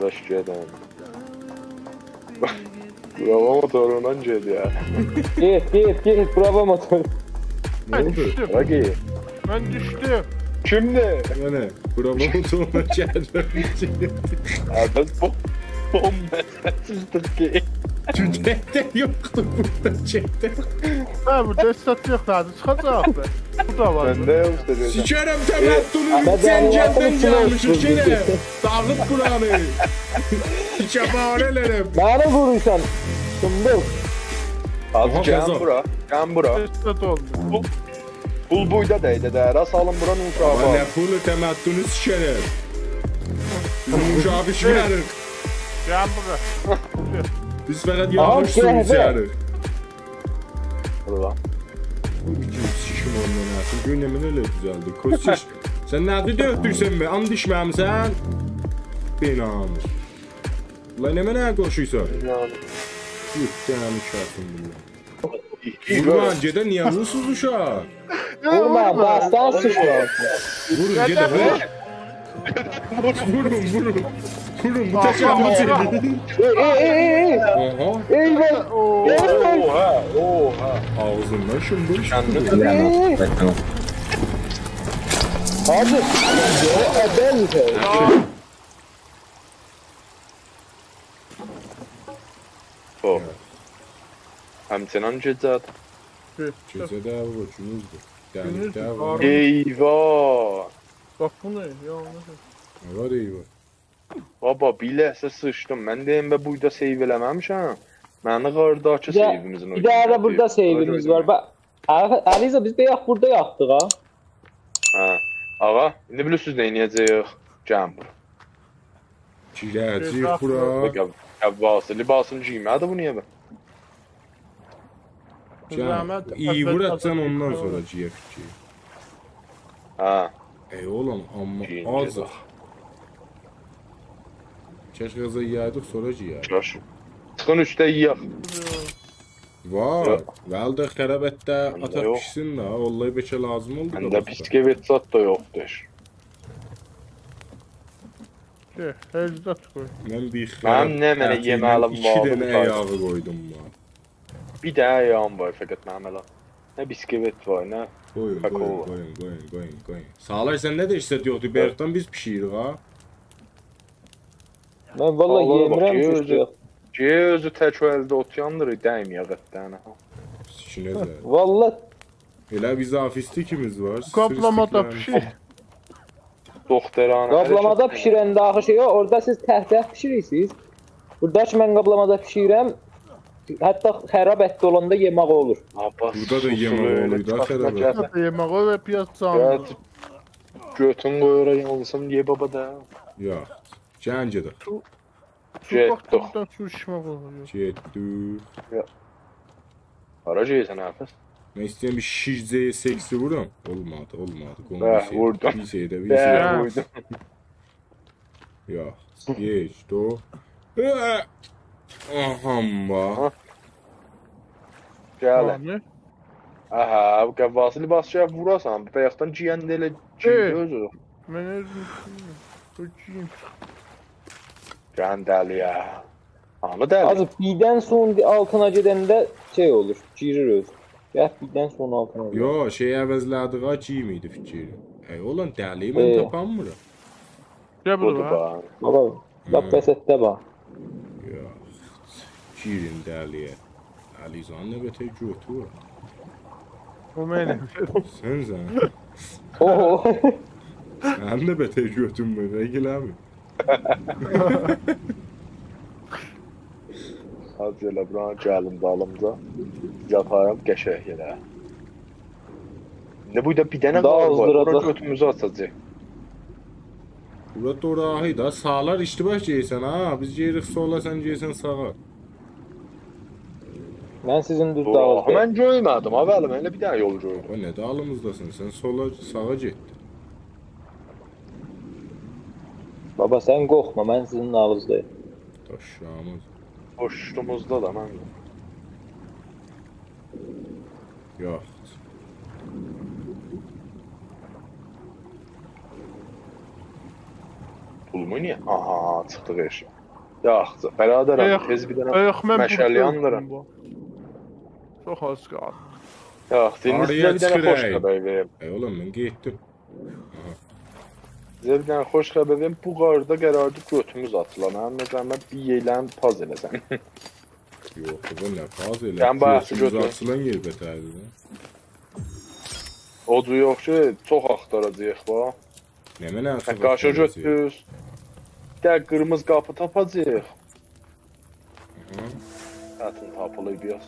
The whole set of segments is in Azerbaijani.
Daş gedən. Bravo motorundan geldi ya. Git bravo motor. Ne oldu? Ragi. Ben düştüm. Kimdi? Yani bravo motoruna geldi. Biz bom meselsizdik ki. Tüdekte yoktu burada çekti. Ha bu destat yok hadi çıkacak be. Bu da var. Ben de yok söylüyorum. Sikerim temettünü sen geldin gelmişik yine. Dağıt buranı. Çabarelerim. Bana vurursan. Tımbıl. Az Aha, can kazan. bura. Can bura. Destat oldu. Pul buyda deydi de. Ras alın buranın Ama uşağı ne var. pulu temettünü sikerim. Bizim uşağı pişmerik. Gel buraya. Biz fakat yağmış Aha, suyuz gel, yani. Burada. Bu iki şişim ondan artık. Günlemin öyle düzeldi. Koş şiş. Sen nerede döktürsen mi? An düşməmsən? Beni almış. Ulan ne mənə konuşuysan? Yani. Yuh, canım uşaqsın bunlar. Vurma önceden niye vursuz uşaq? Vurma bastan sıçrar. Vurun gede vur. Vurun. Vurun bu teşebbüs edin. Aha. Eyvah. Oha. Ağzından şımbır Kendim. Abi. Ben O. Həmçinin gecəd. Gecədə bu günüzdür. Dəlikdə Gündüz, var. Eyvah. Bak bu ne? Yanlış. Ne var eyvah. Baba biləsə sıçdım. Mən deyim və buyda save eləməmişəm. Məni qardakı save'imizin Bir daha da burada save'imiz var. Bak. Aliza biz de yak burada yaktık ha. Ha. Ağa, indi bilirsiniz nə edəcəyik? Gəlin bura. Girəcəyik bura. Qəvvası, libasını giymədi bu niyə bə? Zahmet- İyi vur atsan ondan sonra ciyək ki. Ha. Ey oğlum amma Giyince azıq. Keşke qaza yiyaydıq sonra ciyək. Yaş. Çıxın üstə yiyək. Var. Yox. Vəldə xərabətdə Məndə ata yox. pişsin də. Vallahi beçə lazım oldu. Məndə biskevit zat da yoxdur. Şey, hecdat koy. Mən bir Mənim nə mənə ətiylə yeməliyim iki vardı dənə bu sayı. ayağı qoydum mən. Bir də ayağım var fəqət mənim elə. Nə biskevit var, nə? Qoyun, Kakao. qoyun. Sağlar sən nə də istət yoxdur, bayaqdan biz pişiyirik ha. Ben vallahi Allah yemirəm bak, ki gözü- Gözü tək əldə ot yandırır, dəyməyək qətdənə. Sikinəcək. Vallahi Elə biz afistikimiz var. Kaplamada sırf bir şey. Doktorana. qablamada pişirəndə axı şey o, orada siz təhcət pişirirsiniz. Burada ki mən qablamada pişirəm, hətta xərab ətdə olanda yemək olur. Burada da yemək olur da, xərab. Hadi yemek o ve piyaz sağlığı. Götün qoyura yansın, ye baba da. Yox. Gəncədə. Su baktıktan su içmek oluyor. Getdik. Hara geysən Həfiz? Mən istəyirəm bir şişcəyə seksi vuram. Olmadı. Bəh, vurdum. Bir şeydə, bir Bəh, şeydə. vurdum. Yox. Geçdi o. Ahamma. Gəlin. Ne? Aha, bu qəvvası libasçıya vurasan, bayaqdan giyəndə elə giydi özü. Ben özüm. Uçayım. Gəlin dəli ya. Hanı dəli? Azı birdən son altına gedəndə şey olur, girir öz. Gəh birdən son altına. olur. Yo, şey əvəzlədik ha, kim idi fikri? Ey olan dəli mən tapanmıram. Gel Budur buraya. bax. Baba, bax bəsətdə bax. Yox. Girin dəliyə. Alizan nə bətə götü var. Bu benim. Sən. Oho. Sən nə bətə götün mü? Rəgiləmi? Az elə buranı gəlin dalımca. Yaparım qəşəng yerə. İndi buyda bir dənə Daha qal var. Bura uzduracaq. götümüzü açacaq. Bura dorağı da sağlar iştibah geysən ha. Biz geyirik sola, sən geysən sağa. Mən sizin düz Oha, dağızdayım. mən görmədim. Əvvəl mən elə bir dənə yol gördüm. O nə dalımızdasın? Sən sola, sağa getdin. Baba sən qorxma, mən sizin ağızdayım. Daşşamız. Boşluğumuzda da mən. Yox. Bulmu niye? Aha çıktı eşi. Yaxşı, beraber tez bir tane meşale yandırın. Çok az kaldı. Yaxşı, indi sizə bir tane xoş xəbər verim. Oğlum mən getdim. Sizə bir tane xoş xəbər verim. Bu qarda qərardı götümüz atılan. Məncə bir yeylən paz eləsən. Yox, bu nə paz elə. Sən bayaq götür. Açılan yer bətərdir. Ocu yox ki, çox axtaracağıq bax. Nə mənə axtaracaq? Qarşı götürüz. Gəl qırmızı qapı tapacağıq. Zaten tapılıb biraz.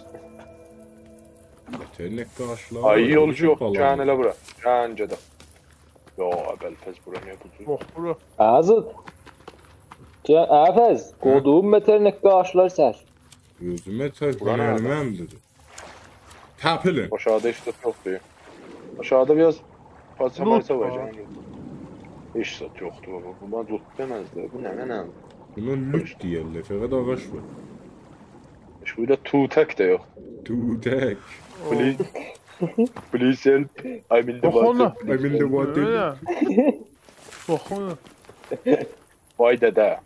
Ternek qarşılar. Ay yol yox, gəlin elə bura. Gəlin gedək. Yo, Əbəlfəz bura niyə budur? Yox, bura. Azad. Əfəz, qoduğum meternek qarşılar sər. Gözümə çəkməyəm dedi. Tapılın. Aşağıda işte yoxdur. Aşağıda biraz parça var canım. Heç zat yoxdur baba. Bu loot deməzlər. Bu nə? Buna loot deyirlər. Fəqət ağac var. Şurada tutek de yok. Tutek. Please help. I'm in the water. I'm in the water. Baxın. Vay dede.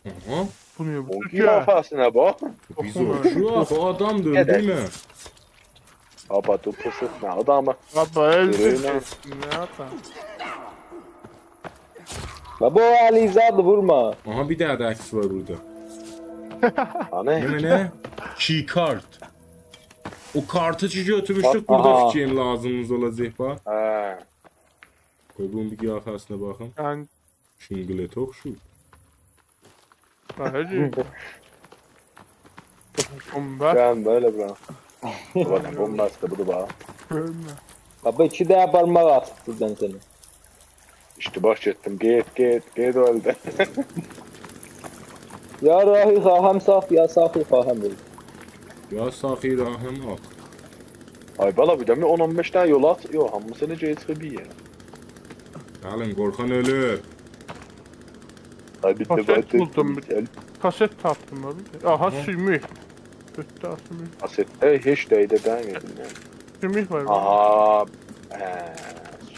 Aha. Bu niyə bu? Bir kafasına bak. Biz o. Şu adamdır değil mi? Aba tu pusutma adamı. Baba öldü. Yürüyün. Ne ata? Baba o Alizadı vurma. Aha bir daha da aks var burada. Hani? Ne? Key card. O kartı götürmüşdük burada Aha. fikrin lazımımız olacaq bax. He. Qoy bunun bir qiyafəsinə baxın. Yani Şinglet oxşu. hadi. Bomba. Ben böyle bırak. Bak bombası bu da bak. Baba 2 daha parmak at buradan seni. İşte baş ettim. Git öldü. Ya rahi xaham saf ya safi xaham ol. Ya saxi rahim at. Ay bala bir de 10-15 tane yol at. Yok hamısını geçti bir yer. Gəlin qorxan ölür. Ay bir de Kaset ben buldum. Kaset tapdım abi. Aha sümük. Götü sümük. Asette hiç değdi ben yedim yani. Sümük var. Aha.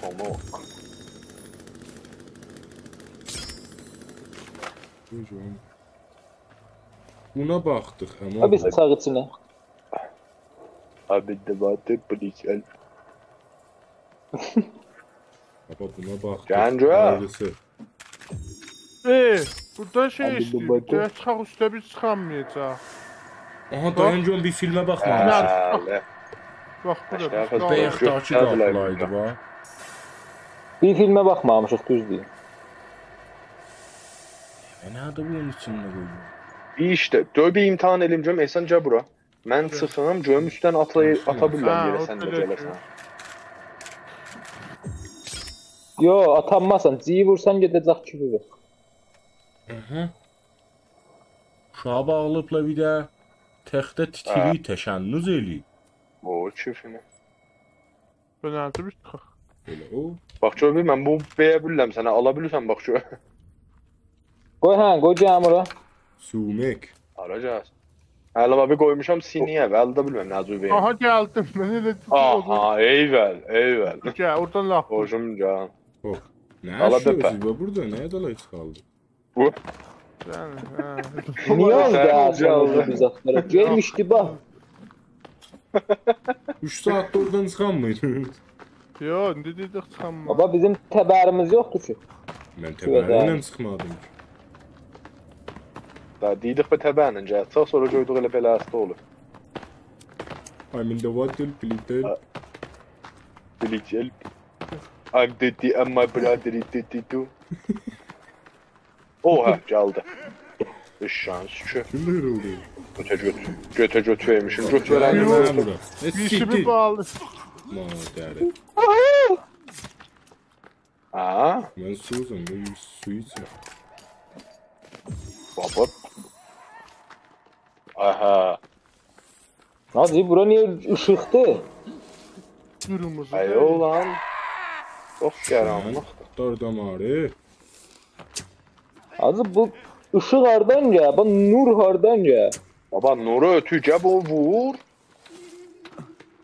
Somuk. Buna baxdıq həmin. Abi sağ içine. Abi de batı polis el. Baba buna baxdıq. Gəncə. Ayrısı. Burada şey Abi bu istiyor. batı. Burada çıxaq üstə biz çıxamayacaq. Aha dayancan bir filmə baxmamışıq. Bəli. Bax burada. Başqa biz qız qalırıq. Bayaqdakı qapılaydı bax. Bir filme bakmamışıq düz değil. Nədir bunun içində qoyuyor? İşte bir imtihan elim canım esenca bura. Mən çıxım göyüm üstdən ata bilməm Ha, yerə o sən də qədər gələsən. Yo atanmasan ciyi vursan gedəcək kimi ver. Aha. Uşağı bağlıbla bir də təxtə titiri təşənnüz eləyib. O çiftini. Bölüntü biz çıxaq. Belə o. Bax gör mən bu beyə bilirəm sənə ala bilirsən bax şu. Qoy hə, qoy camıra. Sumek. Arayacağız. Hələ abi qoymuşam siniyə və əldə bilməm nə cür Aha beyim. gəldim. Mən elə Aha, eyvəl. Gəl, oradan laf. Hocum can. Hop. Nə Ala yaşıyorsunuz be burada? Nəyə dalay çıxaldı? Bu. Yəni, hə. Niye oldu Sen aslında oldu. biz aktarı? Gelmişti bak. 3 saatdə oradan çıxan mıydınız? Yo, indi dedik çıxanma. Baba bizim təbərimiz yoxdur ki. Mən təbərlə çıxmadım ki. Da dedik be təbənin gəlsə sonra gördük elə beləsi olur. I'm in the water, please. Bilicel. I'm Didi and my brother is Didi too. Oha geldi. Bir şans ki. Kimlər oldu? Götə götürmüşüm. Göt veren Gəlin gibi. mənə bura. Bir işimi Siktir. bağlı. Madəri. Aa, Mən suzum, mən su içim. baba. Aha. Nazi bura niye ışıktı? Qırmızı. Ay oğlan. Çok karanlık. Dar damarı. Azı bu ışık hardan ya? Bu nur hardan ya? Baba nuru ötüce bu vur.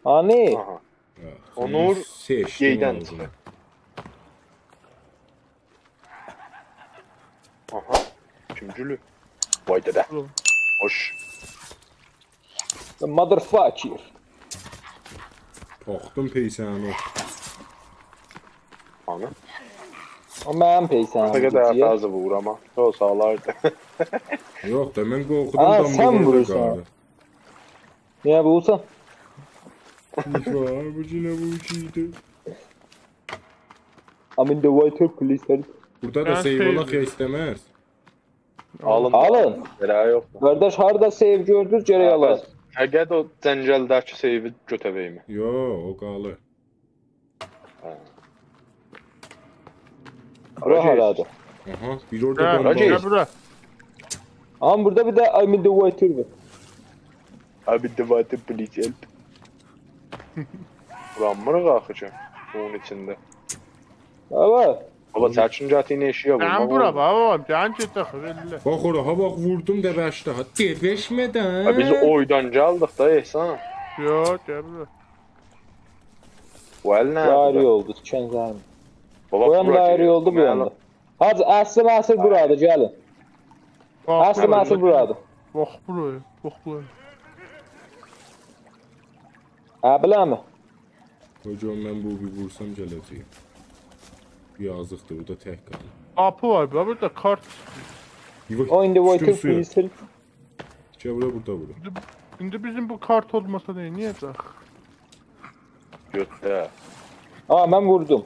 Hani? Aha. O Onur seçdim Geydən ağzını. çıxır. kim gülü? Vay dədə. Hoş. Motherfucker. Taxtım peysəni. Ana. O mənim peysən. Ne kadar fazla vur ama. O sağlardı. Yox da mən qorxudum Aa, da sən burada vurursan. qaldı. Niyə bulsan? Var bu yine bu şeydi. I'm in the water please. Burada da Ben save sevdim. olaq ya istemez. Alın. Alın. Verə yok. Qardaş harda save gördünüz gərək alın. Həqiqət o cəncəldəki seyvi götəvəyimi. Yo, o qalır. Bura haradır? Aha, bir orada Gel, bomba Racı. var. gel bura. Ama burada bir de I'm in the water var. Abi de vatı please help. Ulanmır qalxıcı. Bunun içində. Evet. Baba çərçincə atı eşiyə vurmaq. Gel bura baba. Gel git belli. Bax ora, ha bax vurdum dəbəşdə. Ha deveşmədən. Biz oydan gəldik da Ehsan. Yok gel bura. Bu əl Daire nədir? oldu. Tükənzərim. Baba Bu yan bura daire gir. oldu bu yanda. Hadi aslı masır buradır gelin. Aslı masır buradır. Bak buraya. Bak buraya. Ha bile mi? Hocam mən bu bir vursam gələcəyim. Yazıqdır, bu da tək qalır. Kapı var baba. Burada kart. O in the water Düşdüm suya. please help. Gəl bura, burada vurur. Şimdi bizim bu kart olmasa ne? Niye bak? Götdə. Aa ben vurdum.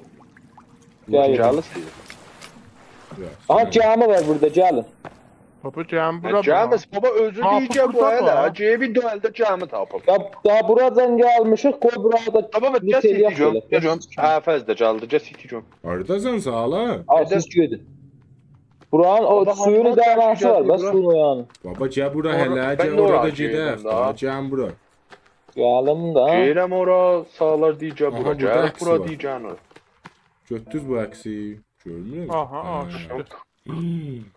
Gelin. Gəlirsiniz. Ya, Aha sən- cami var burada gelin. Baba gel bura. Cəmiz baba özü Tapıb deyəcək bu burada hələ. var. Cebi döəldə cəmi tapıb. Ya daha buradan gelmişik koy burada. Tamam mı? Gəl Niteliyak City John. böyle. Gəl John. Həfəz də gəldi. Gəl City John. Haradasan sağla? Al siz gidin. Buranın o Baba, suyunun hamama dayanağı var. karşı Bas geldi suyun uyanı. Baba gəl bura Ora- hələ, ben gəl de orada oraya gedək. girdim daha. Gəl bura. Gelin da. Deyirəm ora sağlar deyəcək Aha, bura. burada Gəl əksi bura var. deyəcəkən o. Götdüz bu əksi. Görmürəm. Aha açtı.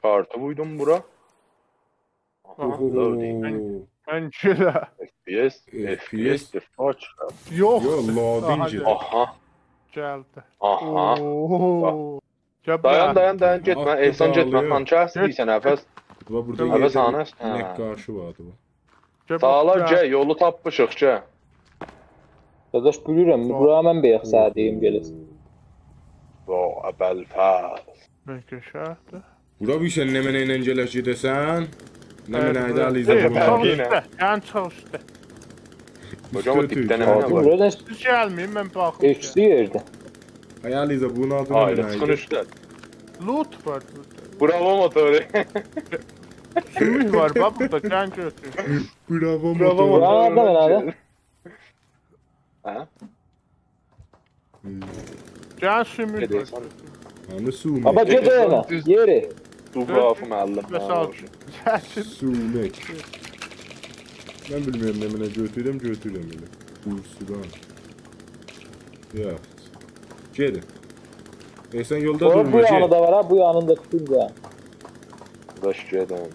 Kartı buydum bura. Aha. Oho. Ben gel. FPS. FPS. FPS. Faç. Yok. Yo, ladinci. Aha. Geldi. Aha. Oo. Gel Dayan bura. dayan getmə. Atdı Ehsan getmə. dağılıyor. Hanças deyirsən Həfəz. Baba burada Həvəz yedi hanəs. inek qarşı vardı bu. Gel Sağlar bura. G. Yolu tapmışıq G. Qardaş bilirəm. Bura mən beyəx sədiyim gəlir. O əbəlfəz. Ben geçerdi. Bura bir sən nə mənə ilə gələk gedəsən? Nə mənə ayda Evet, Aliza evet. bu. Çalıştı. Yani çalıştı. Hocam o Üstü dipdən tüy. nə var? Buradan Siz gelmeyin ben bakayım. eşli yerdə. Ay Aliza bunun adı Hayır, nə çıxın idi? üstdən. Loot var burada. Bravo motoru. Sümük var bak burada. Gel götür. Bravo Bravo motor. Bravo. motoru. Nerede? Ha? Gel sümük var. Gedəysən. Hanı su Baba mek? gedəyənə. Yeri. Dubrafı müəllim. Mesela gel şimdi. Su mek. Ben bilmiyorum nə mənə götürəm elə. Bursudan. Ya. Gedin. Sen yolda O bu durma. yanı Gel. da var ha. Bu yanında tutunca. Daş gedən.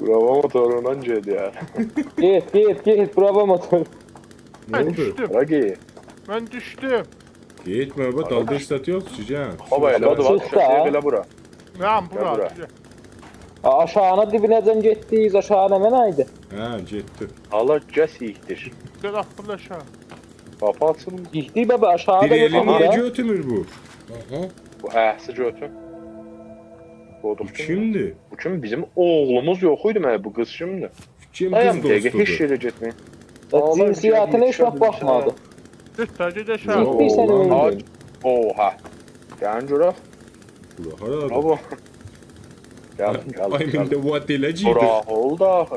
Bravo motorundan gedi ya. Git. Bravo motor. Ne Ben oldu? düştüm. Ragi. Ben düştüm. Gitme baba dalda işlet yok sıcağın. Baba elə Baba, var. çıxdı ha. Belə bura. Ben bura. bura. Aşağına dibinəcən getdiyiz. Aşağına mən aydı. Ha gitti. Hala gəs yiyikdir. Gel akıllı aşağı. Qapı açılmır. Getdik baba aşağıda Bir eli niye getdik. götümür bu? Aha. Bu əhsi götür. Bu Qoduq kimi. kimdi? Bu kim? Bizim oğlumuz yox idi mə bu qız şimdi. Kim Dayan kız bir dəqiqə, heç dostudur? yerə getməyin. Cinsiyyətinə heç vaxt baxmadı. Git tacı aşağı. Yo. Getdik sən Aa, öldün. Oha. Gəlin görək. Bura harada? Bravo. Gəl, Ay gəl. mində what eləciydi. Bura oldu axı.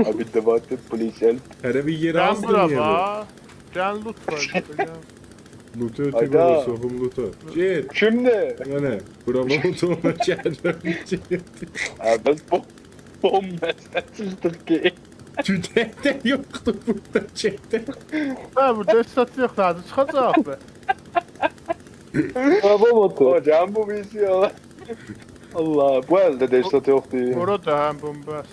Abi de baktı polis el. Hələ bir yer Gel azdı bura niyə bu? bak. Gel loot var. burada, gel. Lutu ötü Hayda. böyle soğum lutu. Git. Şimdi. Yani bravo motoruna gelmemişsin. Biz bomba satıştık ki. Tüdekte yoktu burada çekte. Ha burada satıyor lazım. Çıkacak be. Bravo motor. Hocam bu video. Allah bu elde de satı yok değil. Orada hem bombas.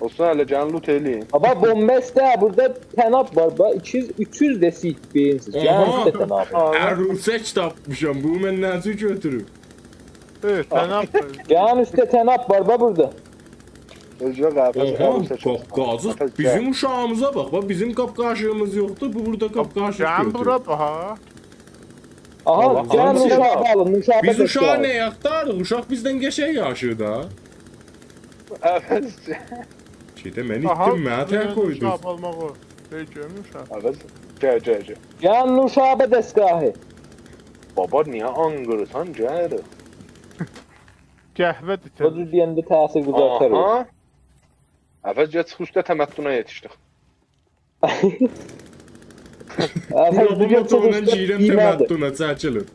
Olsun hele can loot eləyin. Baba bombeste burada tenap var. Bak 200 de sit beyinsiz. Aha. Canım işte tenap. Erul seç tapmışam. Bu mən nəzi götürüb. Evet, tənab var. Yan üstte tenap var ba burada. Özgür qəfəs Oha, qazıq bizim uşağımıza bax. Bax bizim qapqaşığımız yoxdur. Bu burada qapqaşıq Can götür. bura baha. Aha Allah can Allah. uşağı alın. Uşağı Biz da uşağı götürün. nə yaxtarıq? Uşaq bizdən qəşəng yaşır da. Əvəz. Şeydə mən itdim, mənə tək koydun. Uşaq almaq o. Peki, uşaq. Əvəz. Gəl. Can uşağı da destgahı. Baba niyə anqırsan gəl? Qəhvə O ditən. cür deyəndə təsir güzartar o. Aha. Əvəz gəl çıx üstə təməttuna yetişdik. Bu motorla girəm təməttuna çəkilin.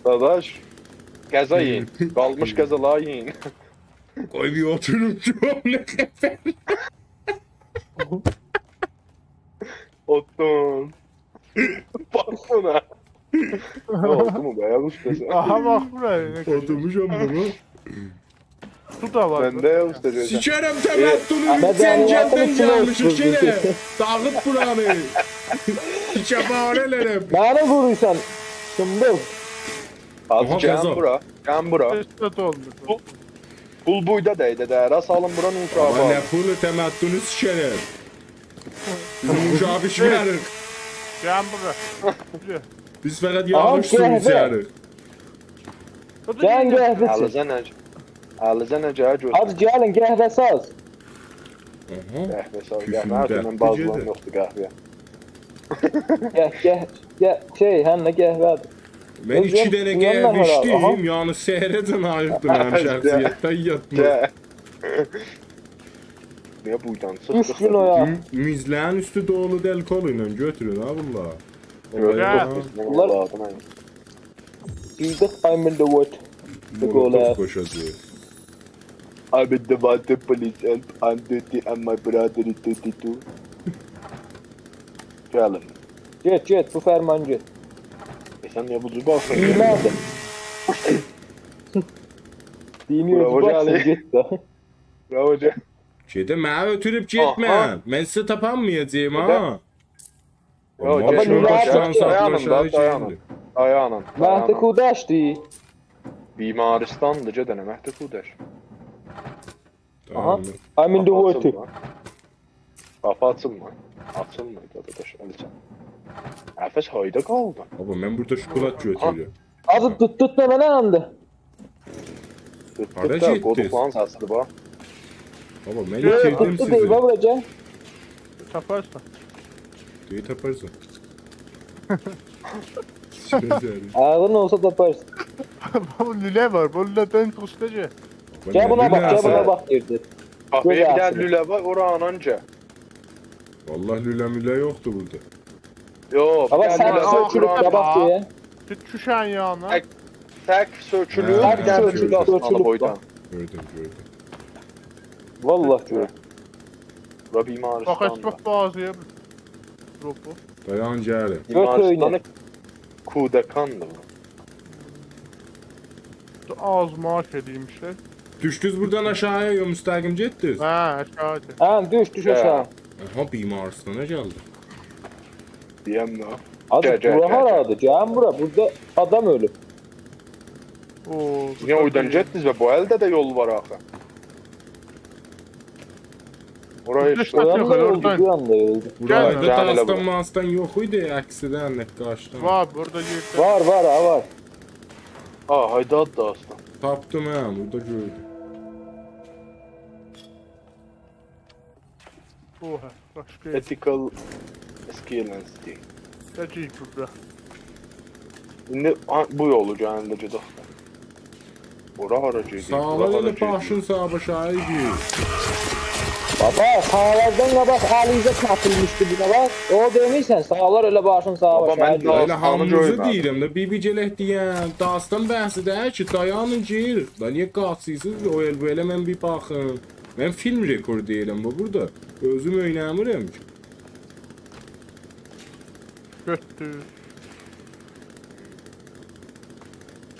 Dadaş. Qəza yiyin. Qalmış qəzalar yiyin. Qoy bir oturup cümle qəfər. Ottun. Baksana. Ne oldu mu be? Ustası. Aha bax buraya. nə qədər. Oturmuşam bunu. Su da var. Ben de ustası. Sikərəm təməttunu, Ahmet sən abi, gəldən altını gəlmişik sınır yenə. tutdu. Dağıt buranı. İçəbarələrəm. Bana vurursan. Şımbıl. Az Aha, can qəza. bura. Can bura. Testdə olmuş. Pul buyda deydi de. Ras alın buranın Ama uşağı nə var. pulu təməttunu sikərəm. Bizim uşağı pişmərik. Can bura. Biz fəqət yağış Aha, suyu qəhvə. içərik. Can qəhvəsi. Alizən əcə götür. Hadi gelin qəhvəsi az. Aha. Qəhvə sağ Küfür qəhvə. Her də, zaman bazılan gecədir. yoxdur qəhvəyə. Şey hənlə qəhvədir. Mən Özüm 2 dənə yanına qəhvə var abi, aha. içdim, yəni səhərəcən ayıqdı mənim şəxsiyyətdən yatma. Gəl. Niyə buydan çıxdıq? 3 gün oya. Mizlərin üstü dolu delkol ilə götürün ha bunlar. Bunlar- Bunlar Bildik I'm in the wood. Molotof qoşacaq. I'm in the water police help. I'm dirty and my brother is 32. Gəlin. Get bu ferman get. Sən niyə bu cür baxırsan? Dinlerdi. Dinliyor Bravo, baksın Cali. get da. Bravo hoca. Şeydə mənə ötürüb getmə. Aha. Mən sizə tapanmayacağım ha. Yo, Amma Cali, şunu Cali, başdan dayanın satma da, dayanın. şeydir. Dayanın. Məhdi kudaşdı. Bimaristandır dənə Məhdi Qudaş. Aha. Tamam. I'm in the water. Qapı açılma. Açılmaydı dadaş. Əlican. Əfəs hayda qaldı. Baba mən burada şokolad götürürəm. Azı tutma mənə andı. Hara Tutduqda getdiniz? qoduqlan səsidir bax. Baba mən Yo, itirdim Tuttu deyib sizi. abraca. Taparsan. Deyi taparsan. Sözləri. Ağın olsa taparsın. Bu lülə var. Bu lülədən tutacaq. Gel buna bak, gel buna Güzel. bak girdi. Qapıya Göz bir ağrısı. dənə lülə var, ora ananca. Vallahi lülə mülə yoxdur burada. Yox, Ama bir dənə sen lülə var, sökülüp ora de bak diye. Git düşən yana. Ay. Tək sökülür, Ha, bir dənə sökülür, lülə asmalı sökülür. boydan. Gördüm. Vallahi diyor. Bura Bax, Bimaristandır. bax bazıya. Ropu. Dayan gəl. Bimaristanı Kudakandır. Az maaş ediymişlər. Düşdünüz buradan aşağıya yo müstəqim getdiniz. Hə, aşağıda. Ha düş aşağı. Aha Bimaristana gəldi. Deyəm nə? Azı Gel, gel, bura gel, haradı? Can bura. Burada adam ölüb. Oo. Niyə oydan getdiniz və bu əldə də yol var axı. Oraya Düş işte. bax. Oyan da Oradan. öldü, bir anda öldü. Burada Gəl, gəl, dastan gəl. mastan yox idi, əksidən nəqqaşdan. Var, burada yerdə. Var ha var. Ha, hayda da aslan. Tapdım hə, burada gördüm. Oha, başqa. Ethical skill and steel. Gəcik burada. İndi bu yolu gəlində gedək. Ora hara gedir? Sağlar elə başın sağ başa idi. Baba sağlardan qabaq əlinizə tapılmışdı buna bak. O demirsən sağlar elə başın sağa Baba, başa. mən əlinizə. daha- Elə hamımızı görmədim. deyirəm də, bibi gələk deyən, dastan bəhsədər ki, dayanın gir. Da niyə qaçırsınız? O el belə mən bir baxın. Mən film rekord deyirəm bu burada. Özüm oynamıram ki. Götür.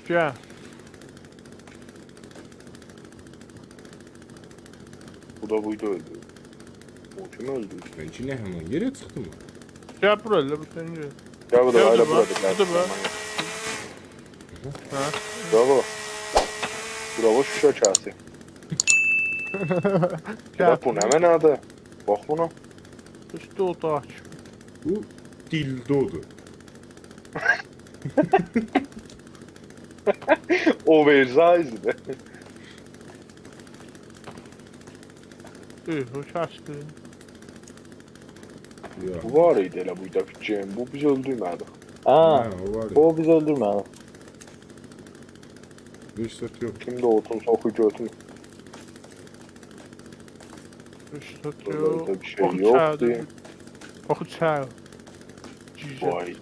Gəl. Bu da buydu öldü. O kim öldü? Mən ki nə həman yerə çıxdım. Gəl bura, elə bu sən gəl. Gəl bu da Gəl ayrı bu da, burada. bu da. Ha. Bravo. Bravo Şuşa kası. Gel. Bu ne mənadır? Bax buna. İşte o da aç. Bu dildodur. Oversize'dir. O kəsdi. Ya. Bu var idi elə buyda fikrim. Bu biz öldürmədi. Ha, O var ya. o bizi öldürmedi. Bir sat yok. Kimdə otun soxu götün. İşte Burada bir şey Baxı yoxdur. çaydı. Baxı çay. Cicə. Vay.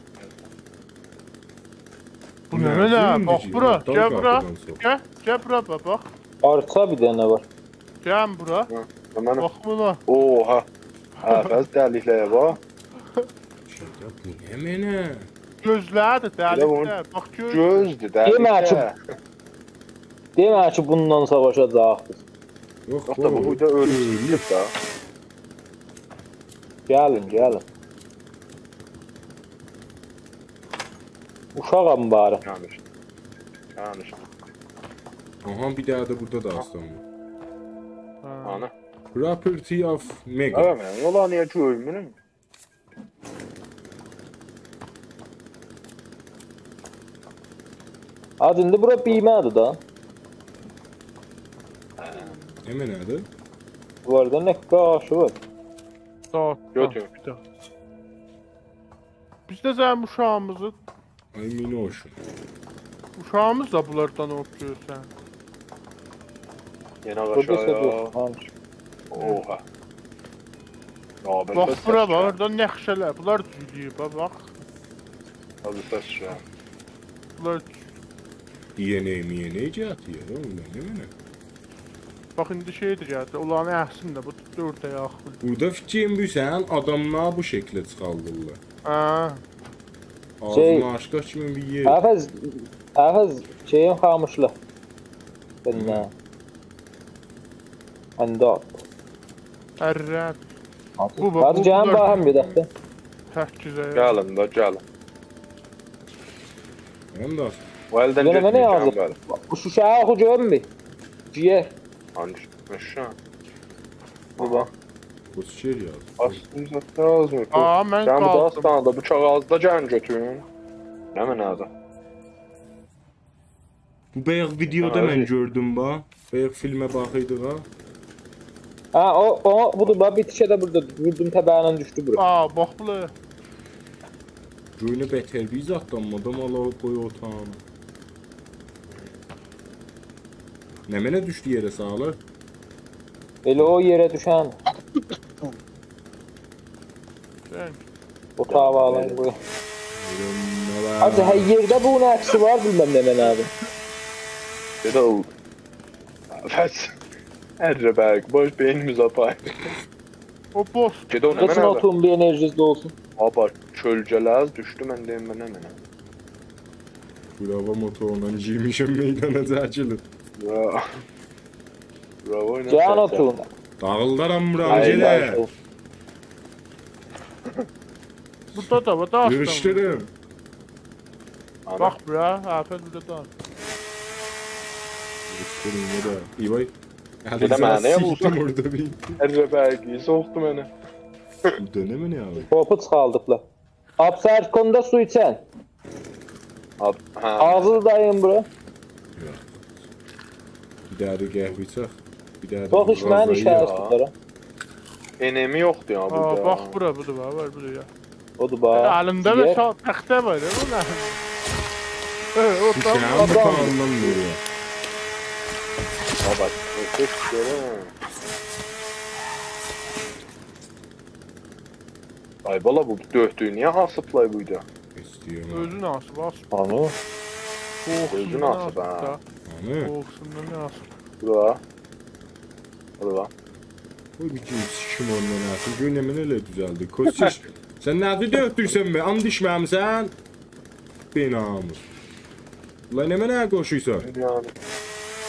Bu ne lan? Bak bura. Gel bura. Gel. Gel bura bax. Arka bir tane var. Gel bura. Hemen. Bax buna. Oha. Həfəz dəlikləyə bax. Bu ne mene? Gözləri də dəlikdə. Bax göz. Gözdür Demə dəliklə. ki, demə ki bundan savaşacaqdır. Yok Yox da bu buyda ölüb da. Gəlin, gəlin. Uşağam bari. Yanlış. Yanlış. Aha bir daha da burada da aslan var. Ana. Property of Mega. Ara mən, yola niyə görmürəm? Adında bura biymədir da. Hemen adı. Bu arada ne qaşı var. Saat. Götür. Biz də sənin uşağımızı, I mean ocean. uşağımız da bunlardan oxuyursan. Yenə Burada aşağıya. yoxdur. Oha. Bax bura bax, orada nəxşələr. Bunlar düzülüyor, bax. Hadi səs şu an. Bunlar DNA cihatiye oğlum ne mene? bax indi şeydir gəldi. Ulanı əhsin də bu dördə yaxın. Burada fikrim bu sen adamlar bu şekilde çıkaldırlar. Ha. Ağzına aşka kimin bir yer. Həfəz şeyin xamışla. Benlə. Anda. Ərrəb. Bu hadi gəlin baxım bir dəfə. Təhkizə. Gəlin də, gəlin. Ondan Bu əldən Mənə nə getməyəcəm yazıb? bəli. Bu şuşağı oxu görmü? Ciğer. Hangi? Aşağı. Bu bax. bu şer yazdı. Aslında yazmır. Aa, mən Sən bu qaldım. dastanada bıçaq ağızda gəlin götürün. Nə mənadır? Bu bayaq videoda Ha, mən öyle. gördüm ba. Bayaq filmə baxıydı ha. Ha o budur bax bitişə də burada vurdum təbəyindən düşdü bura. Aa, bax bula. Joyunu beter bir zatlanmadım ala koy otağım. Ne mene düştü yere sağlar? Elə o yerə düşən Sən. o tavalan qoy. Neler? Hadi hər yerdə bunun əksi var bilməm nə mənadır. Dedə o. Bəs. Ərrəbək, boş beynimiz apay. O boş. Dedə o nə Qaçın mənadır? otun bir enerjiniz də olsun. Aba, kölgələr düşdü, mən deyim mənə mənə. Bravo motorla giymişim meydana çəkilib. Ya. Bravo ilə. Can otun. Dağıldaram buram Ay, gedə. ay, Burada da var, da açdım. Yürüşdürüm. Bax bura, hafəz burada da. Yürüşdürüm gedə. İvay. Gedə mənə ya bu? Siktim orada bir. Ərrəbək, soxdu mənə. Bu döneme ne abi? Topu çıxaldıqlar. Absarkonda su içən. Ab, hə. Ağzı dayın bura. Bir daha da qəhvə içək. Bir daha da Bax iş mənim razayı işarət yap. tutarım. Enemi yoxdur ya Aa, burada. bax bura, budur var burada ya. Odur bax. Əlimdə də Ciğer. təxtə var ya, bu nə? Sen Oradan bu Adam. kanaldan buraya. Aba, ses görəm. Ay bala bu döhdüyü niyə hasıplay buydu? İstəyirəm. özün asıb, asıb. Onu. Özün asıb, ha. Anı. Qoxusundan nə asıb? Bura. Bura. Bu bütün sikim ondan asıl. Günəmin elə düzəldi. Kostiş. Sən nədir döktürsən mi? And içməmsən? Benamus. Ulan nə mənə qoşuysan? Yani.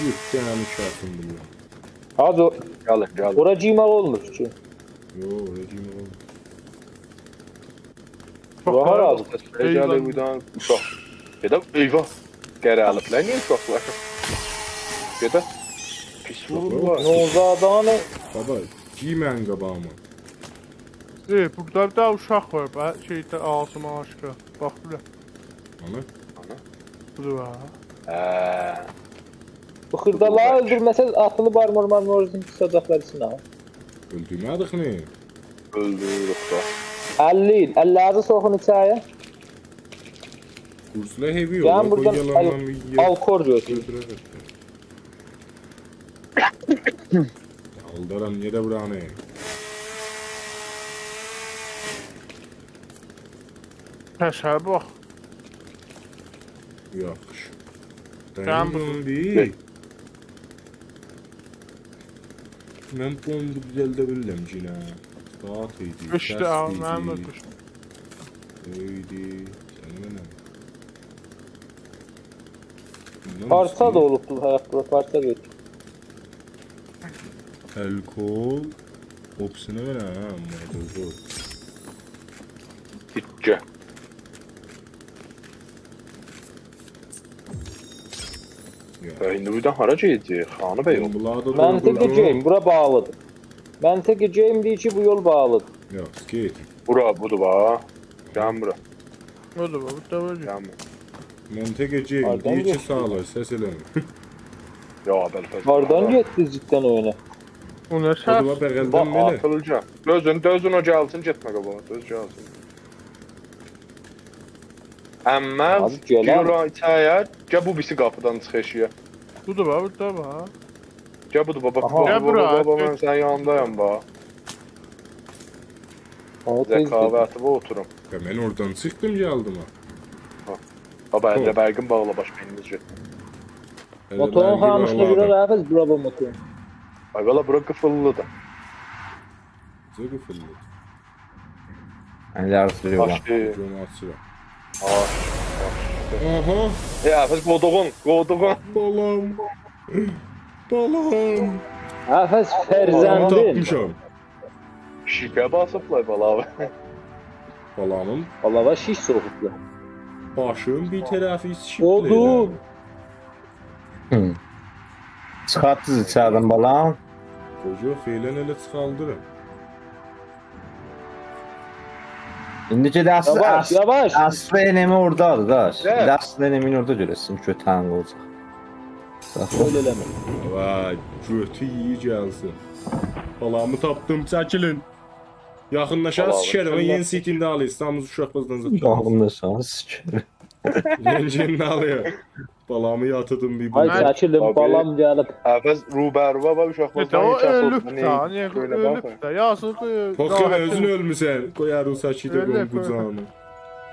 Yox, cənəmi şahsın bunu. Hadi Gəlin, gəlin. ora ciymək olmur ki. Yox, rejim oldu. Bura haradır? Gəlir buradan uşaq. Gedək, eyvah. Geri alıplar. Niye uşaqlar? Gedə. Pis vururlar. Nozadanı Baba, giymən qabağıma. Burada bir daha uşaq var. Şeydə ağzıma aşkı. Bax bura. Ana. Budur ha. bu xırdaları öldürməsəz atılıb armor tutacaqlar içinə. Öldürmədik mi? Öldürürük da. 50 il. 50'ləri soxun içəyə. Kursla heavy Can yola buradan koyalandan bir yer. alkor götür. Öldürərək. Aldaram, niyə də buranı? Təşər bax. Yaxşı. Can bir. Mən bombu düzəldə bilirəm yenə. Saat idi, Düşdü al, mənim də düşdü. Öydü, səni mənəm. Parça da olubdu həyat bura, parça götür. Alkol. Opsiyonu mənəm, mədudu. İtcə. İndi buradan hara gedəcək? Xanı bəy oldu. Məntiqi Jane, bura bağlıdır. Məntiqi Jane deyir ki, bu yol bağlıdır. Yox, skate. Bura, budur bax. Gəlin bura. Budur bax, burada var. Gəlin. Məntəqəcəyim, Hardan deyir ki, getdin? sağlar, səs eləmə. Ya, bəlfəz. Hardan getdiniz cidden oyuna? O nə Oduva şərt? bəğəldən Bax, belə. atılacaq. Dözün o gəlsin, getmə qabağa. Döz gəlsin. Əmməz, Abi, gələr. gör içəyə, gəl bu birisi qapıdan çıxışıya. Budur bax, burada bax. Gəl budur, baba, Aha. Gəl bura. baba, mən sənin yanındayım, bax. O tez Zəkavēti oturum. Ya mən oradan çıxdım, gəldim ha. Baba, Əmrə Bərqin bağla baş beynimiz get. Motorun xamışına görə rəfəz bura bu motorun. Ay, valla, bura qıfıllıdır. Zəqı fıllı. Yani yarısı yok lan. Başlı. Cömatçı var. Aha. Aha, Əfəz qoduğun. balam. Balam. Rəfəz Balamı fərzəndin. tapmışam. Şikə basıblar, bala. Balamın Alava şiş soğuklu. başın bir tərəfi şişib. Odun. Çıkarttınız içeriden balam. Qoca feylən elə çıxaldırım. İndiki de Yavaş, yavaş. aslı enemi oradadır da. Evet. İndi aslı enemin orada görəsin kötən olacaq. Öyle eləmə. Vay, götü iyi gəlsin. Balamı tapdım, çəkilin. Yaxınlaşan Balamı sikerim, tapdım. yeni sitində alır, İstanbul uşaqlardan zıtlar. Yağımda şans sikerim. Yencini alıyor. Balamı yatırdım bir Ay bu. çəkilin, Abi. balam gəlib. Əfəz Rubəruva və uşaqlardan O heç asıl. ölüb də, niyə ölüb də. Yazıq. Bakın özün ölmüsən. Qoyar o saçıyla Öyle qon yapıyor. bucağını.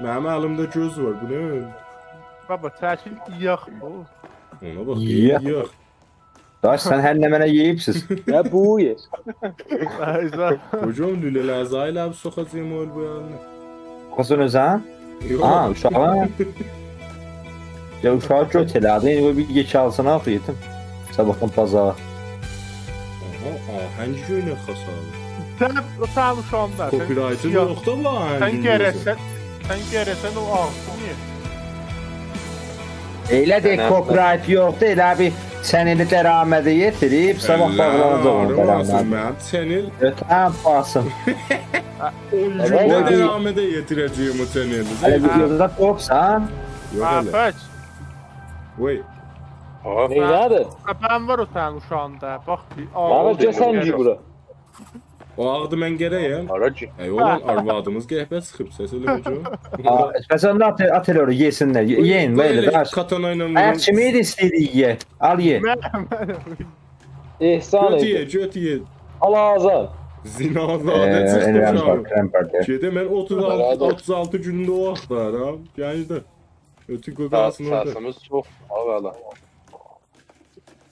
Mənim əlimdə göz var, bu nə? Baba, təkil yığ bu. Ona bax, Yiyək. yiyək. Daş sen her ne mənə yeyibsiz. Ya bu yer. Ayza. Hocam lülələr zayla abi soxacağım öl bu yanına. Qosun özən? Yox. Ha uşağı. Ya uşağı göt elədi. İndi bir geç alsana yetim. Sabahdan pazar. Aha, ahəng göynək xasalı. Sən uşağında. Copyright-ı yox da bu ahəngin. Sən gərəsən o ağzı niyə? Elə də copyright yoxdur. Elə bir sənəli dəramədə yetirib sabah bağlanacaq onu dəramədə. Mən çənil Ötən basın. 10 Evet. gündə dəramədə yetirəcəyim o çənili. Hələ videoda topsan. Yox hələ. Afəç. Vay. Ha, Neylədir? Mən var o sənin uşağında. Bax, Bana cəsənci bura. O ağdı mən gərəyəm. aracı. Ey olan arvadımız qəhbət çıxıb səs elə hocam. Məsələn atır oraya yesinlər. Yeyin belə daş. Katana ilə Ayaq kimi istəyirik ye. Al ye. İhsan Göt ye, edin. göt ye. Al-azam. Zinazadə çıxmışam. Kremperdə. Şeydə mən 36 gündə o axtarım. Gəncdə. Ötü qoqasın orada. Səsimiz çox. Ağala.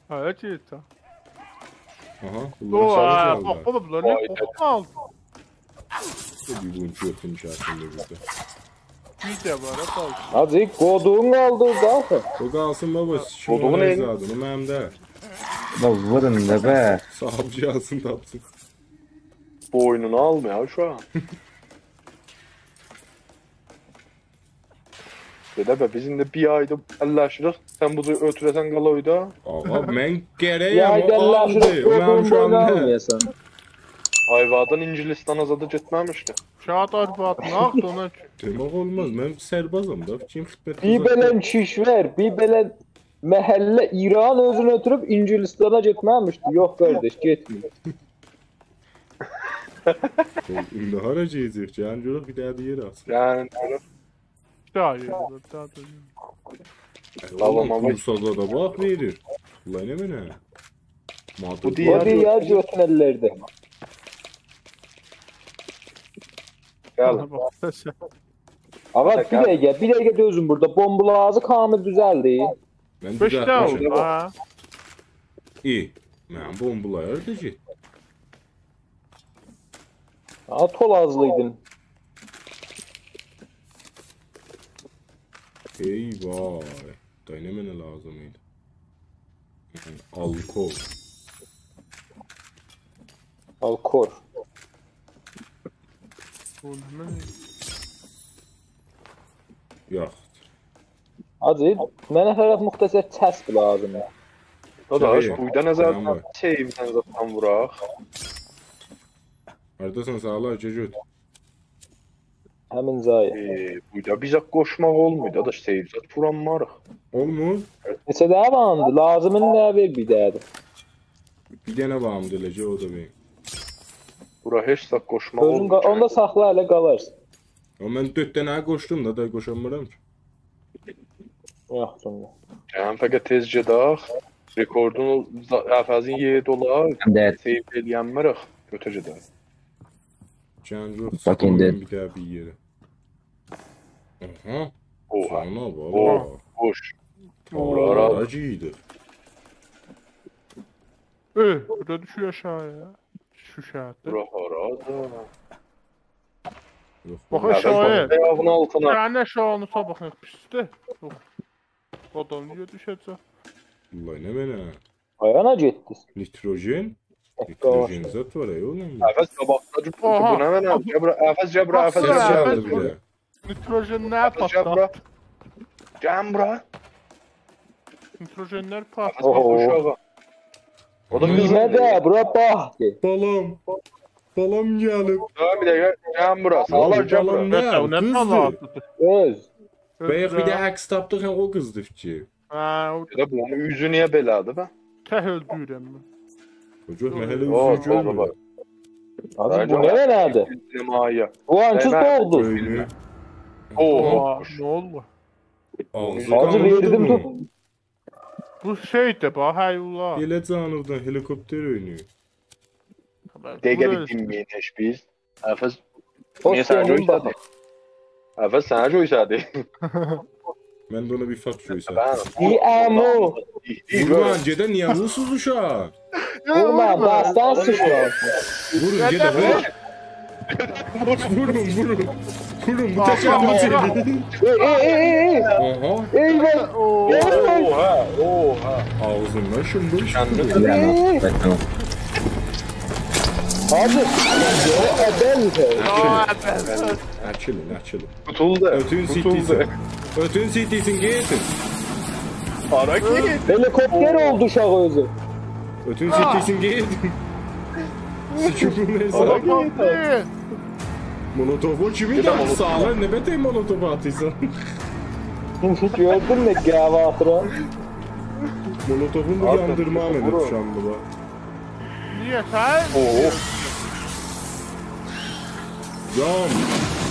Hələ ki. Aha, O, bunlar şarj bax, aldı. baba, bunlar nə qoxal? Bir bunun götürmüş aslında bizdə. Video var, bax. Hadi kodun qaldı qalxın. O qalsın baba, Olduğu şunu nə? zadını mənim də. Vurun da be. Sahibci alsın tapsın. Boynunu almıyor şu an. Dedə bə, biz indi bir ayda əlləşirik, sən bunu ötürəsən qaloyda. Ağa, mən Ya gərəyəm, o aldı. gəlləşirək, Mən şu an nə? olmayasan. Ayvadan İngilistан azada getməmişdi. Şahat arbatını aktı ona. Demək olmaz, mən sərbazam da, fikrim xidmət Bir belən kişver, bir belən məhəllə İran özünü ötürüb İngilistan'a getməmişdi. Yox qardaş, getmir. İndi hara geyəcək, can görək bir daha yer alsın. Yəni, Bir daha yedi. Bir daha da yedi. Allah'ım kursaza da bak verir. Ulan ne mi ne? Madrid. Bu diğer- O diğer götünəllərdə. gəl. Bak sesi. Ağa bir dəqiqə dözün burada. Bombulazı kamil düzəldi. Ben 5 daha düzeltmişim. oldu. Ha. İyi. Ben bombalayar da git. Ha tolazlıydın. Eyvah. Dynamine lazımydı. Alkol. Alkor. Oldu mu? Yaxt. Hacı, mənə fərq müxtəsər kəsb lazımdır. Dadaş, Şey, buyda tamam nəzərdən var. sevimdən zaten vuraq. Haradasan sağlar göt. Həmin zaya. Buyda bizə qoşmaq olmuyor. Dadaş, sevimzat vuranmarıq. Olmur. Neçə daha vardı? Lazımın nə ver bir dədir. Bir dənə varım diləcə o da benim. Bura heç də qoşmaq Özün olmuyor. onda saxla hələ qalarsın. Ama ben 4 dənə qoşdum da qoşamıram ki. Yox, sonra. Yəni, fəqət tez gedək. Rekordunu əfəzin 7 olar. Həm də Seyv eləyənmirik. Götə gedək. Can yok. Bak indi. Bir daha bir yere. Aha. Oha, Sana oha, bak. boş. Ora acıydı. Burada düşüyor aşağıya. Şu şahette. Bura harada. Yok. Bak bu- aşağıya. Ayağın altına. Yani aşağını sabahın pisti. Yok. Adam niye düşecek? Vallahi ne bana. Ayana getdiniz. Nitrojen. Nitrojen zat var ya oğlum. Əfəz qabaqdacı bu Oha. nə mənə? Cəbra, əfəz cəbra, əfəz Baksana, Ses cəbra. Əfəz çaldı bir de. Nitrojenler Əfəz cəbra. patladı. Cəmbra. Nitrojenler Əfəz patladı. bax uşağa. O da Hmm. qızım. Nimədə? Bura baxdı. Balam. Balam gelip. Bir dəqiqə, cəmbra. Sağlar Balam cəmbra. ne? O ne Kızdı. patladı? Öz. Bayaq bir de aks tapdıq ha o kızdı ki. Ha, o Elə bunun üzü niyə belədir bə? teh öldürürüm ben. Çocuk məhəllə O, üzü çox görmür. var. Hacı bu nə nədir? Nemayə. Bu ancaq Ben- doğdu. Öyle. Oha. Ne oldu? Ağzı Hacı kanırdı verdim mı? tut. Bu şeydi bak hayvullah. Elə canlıdan helikopter oynuyor. Dəqiqə bir dinməyin biz. Əfəz Hoş niyə sənə geldin bak. joysadı? Əfəz sənə joysadı. Mən də ona bir fakt şöysə. İyi amo. Vurma önceden niye vursuz uşaq? Vurma, bastan sıçrar. Vurun gede vurun. Vurun vurun. Vurun bu təşəbbüs edin. Ey. Aha. Eyvah. Oha, oha. Ağzından şımbıl Kəndə şımbıl. Ey. Tamam. Hacı. Açılın açılın. tutuldu. Ötün sittisin. Ötün sittisin getin. Ara ki. Helikopter oldu uşaq özü. Ötün sittisin getin. Sıçıpın neyse. Patladı. Molotovu kimin Gide yaptı molotof. sağlar? Ne betey molotovu atıysan? Gördün mü gavatıra? Molotovun bu Atın, yandırma vurun. Mehmet şu an bu da. Niye sen? Oo. Yan.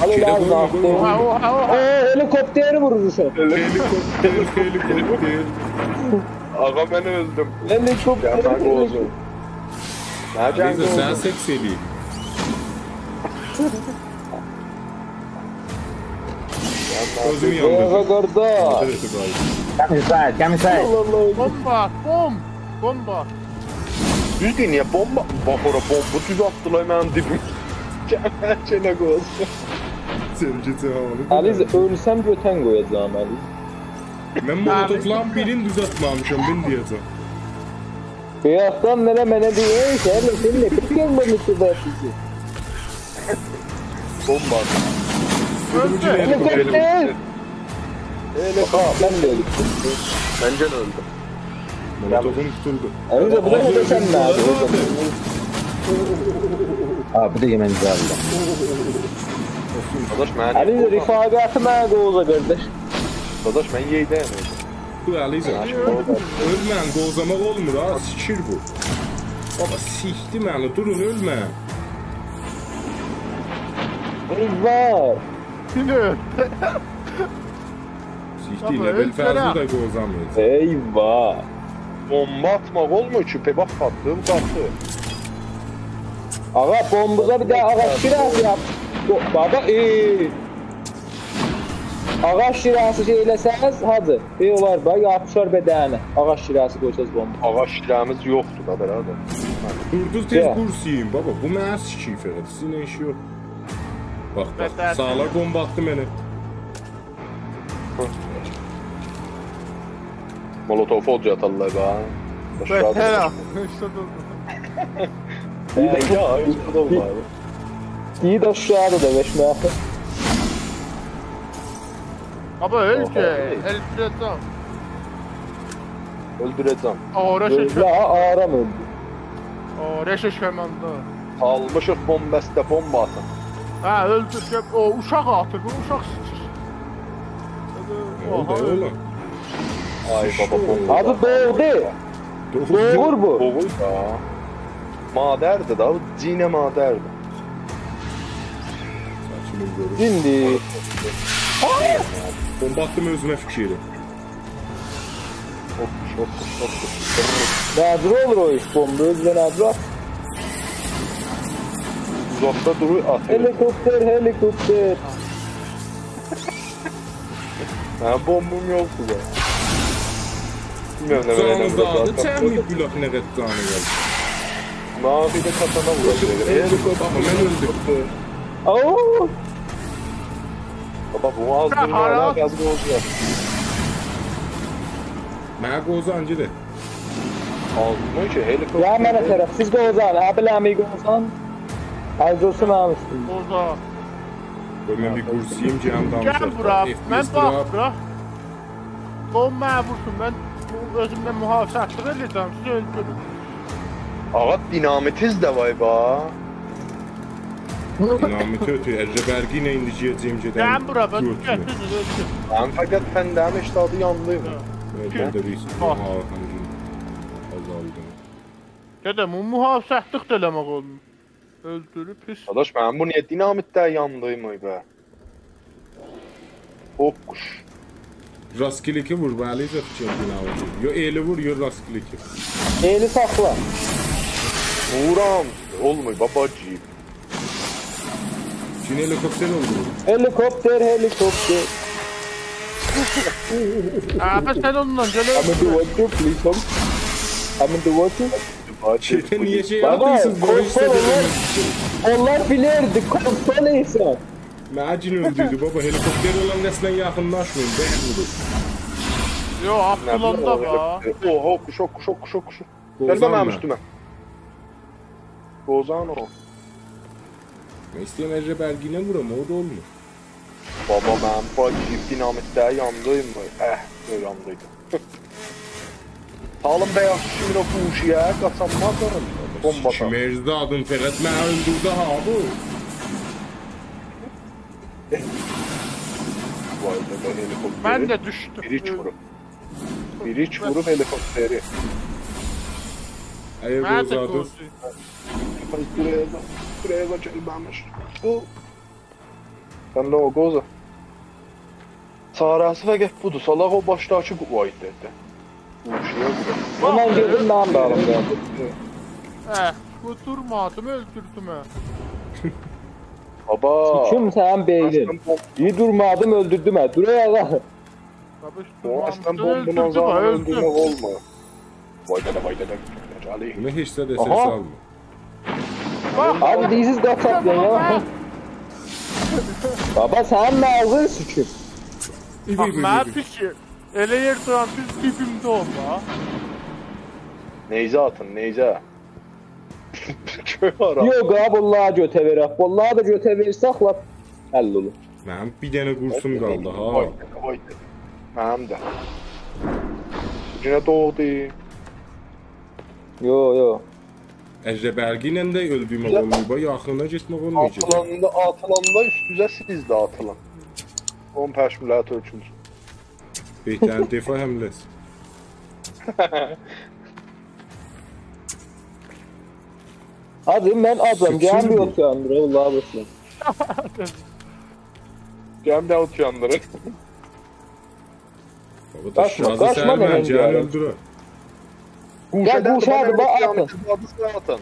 Ali Şeyde lazım koyma, attı. koyma. Oha oha oha. Helikopteri vurur uşaq. Helikopter. Ağa ben öldüm. Helikopteri Cəmbra vurur. qozu. Nə Neyse cəmbra sen qozu? seks edeyim. Özümü Eyvah yandırdım. qardaş. Evet abi. Come inside, come inside. Allah. Bomba bom. Bomba. Düzdür, niyə bomba? Bax ora bomba düz atdılar mənim dibim. Cəmbra qozu. Sevgisi havalı. Aliz ölsəm götən qoyacağam Aliz. Ben molotofların birini düz atmamışım ben diyeceğim. Beyazdan nere mənə deyir, sən ne bilirsən bu mütəbəssisi. Bomba. Öldü. Helikopter. Ben de öldüm. Bence de öldüm. Molotovun tutuldu. Ayrıca bu da ne desem ne abi? Ha bu da yemen güzel. Dadaş mən Ayrıca rifakatı mənə qoza qardaş. Dadaş mən yeydəyəm. Bu Aliza. Ölmən, qozamaq olmur ha, sikir bu. Baba sikdi məni, durun ölmən. Var. Yine öldü. Sikdi, Baba, level ölsene. fərzi də qozamıyor. Eyvah. Bomba atmaq olmur ki, pebaq attım, qaldı. Ağa bombuza bir de ağaç şirası yap. Baba ağaç şirası şey eləsəniz hacı. Olar bak yapışar bedəni. Ağaç şirası qoysaz bomba. Ağac şirəmiz yoxdur da beraber. Durduz tez kursiyim baba, bu mənə sikir fərəd, sizinlə işi yox. Bax, Bətər. sağlar bomba attı məni. Molotov olca atarlar be. Beter ha. İşte dur. Ya, işte de oldu abi. İyi de aşağıda da veşmeye. Ama öl ki. Oha. Elbireceğim. Öldürəcəm. Ağra şeker. Ya ağram öldü. Ağra şekermanda. Almışıq bombəstə bomba atın. Ha öldür. O uşak atır. Bu uşak sıçır. Ne oldu oğlum? Ay baba bomba. Adı doğdu. Doğur bu. Doğru da. Madərdir da, cinə madərdir. Saçımı görür. Şimdi. Bomba attım özümə fikri. Hop. Nadir olur o iş bomba. Özden nadir at. Uzaqda durur atır. Helikopter. Hə, bombum yoxdur da. Bilmirəm nə Canı verəm. dağdı, çəmlik gülaq nə qədər canı gəldi. Nafidə katana vuracaq. Baba, mən öldüm. Oo. Baba, bu az bir mana qaz olacaq. Mənə qozancı de. Almıyor ki, helikopter. Ya mənə tərəf. Siz qozan. Abi amigo qozan. Ayrıca mənim üstüm. Orada. Qoy mən bir kursiyim ki, həm Gel danışaq. bura. Ben FPS bura. bak bura. Bomba vursun. Ben özümden muhafizatlık edeceğim. Sizi öldürürüm. Ağa dinamitiz də vay ba. Dinamiti ötüyor. Ercəbərgi ilə indiciyəcəyim gedən. Gel bura. Ben götürür. getirin öldürürüm. Mən fəqət fəndəmin iştadı yandıyım. Evet, ben de reis. Ah. Hakan'cığım. Azaldı. Dedem o muhafizatlık da eləmək olmuyor. Öldürüp pis. Adaş, mən bu niyə dinamitdə yandıyım be? Okuş. Rastgeliki vur, bəli, zəfçiyyə dinamiti. Yo eli vur, yo rastgeliki. Eli saxla. Vuram. Olmuyor babacığım. Çin helikopter oldu. Helikopter. Abi sen onunla gel I'm in the öldür. water, please come. I'm in the water. Şeyde niye şey Baba, yaptıysınız? Böyle kontrol istediler. Onlar bilirdi, kontrol insan. Məcin öldüydü baba. Helikopter olan nəslən yaxınlaşmayın. Bəh budur. Yo Abdullah'da var. Oha, okuş. Gəlmə mənim üstümə. Qozan o. Mən istəyəm Ercəbərginə vuram, o da olmur. Baba, mən bacıyım dinamitdə yandıyım mı? Yandıydı. Salın bəyaz kimin o kuşuya, qaçanmazlarım. Bomba Kim da. erzdə adın fəqət mənə öldürdü ha bu. Vay be, helikopteri. Ben de düştüm. Biriç vurup helikopteri. Əgər Ben de qozadız. korkuyorum. Buraya gelmemiş. Bu. Ben de o qoza. Sarası fəqət budur. Salaq o başdakı vay dedi. Kuşuya vurup. Ondan girdim, ben de alım. Bu durmadım öldürdüm ha. Baba. Kim sen beynin? İyi durmadım, öldürdüm ha. Dur ayağa. Tabii O aslan durmamıştı, bombundan öldürdüm ha zaman öldüm. öldürmek olma. Vay dede. Ali. Bunu heç də də Aha. səs almır. Bak Abi diyesiz kaçak ya. Baba sen ne aldın suçu? bak ben pişir. Ele yer duran pis dibimde olma. Neyze atın, neyze. Köy ara. Yok abi vallahi göte verək. Vallahi da göte verirsək lap həll olur. Mənim bir dənə qursum qaldı ha. Vay dede. Mənim də. Yine doğdu. Yo. Əzrəbərgi ilə də öldüyüm olmayıb, yaxına getmək olmayacaq. Atılanda üst-üzə siz də atılın. 10 pəşmülat ölçülür. Beytən defa həmləs. Hadi mən adam Sıçır gəlmi bu. yox yandır Allah olsun. Cəm də ot yandırır. Baba Kaçma, daşrazı kaçma səhər dedim məncə ya. öldürür. Quşadı, bax, atın. atın.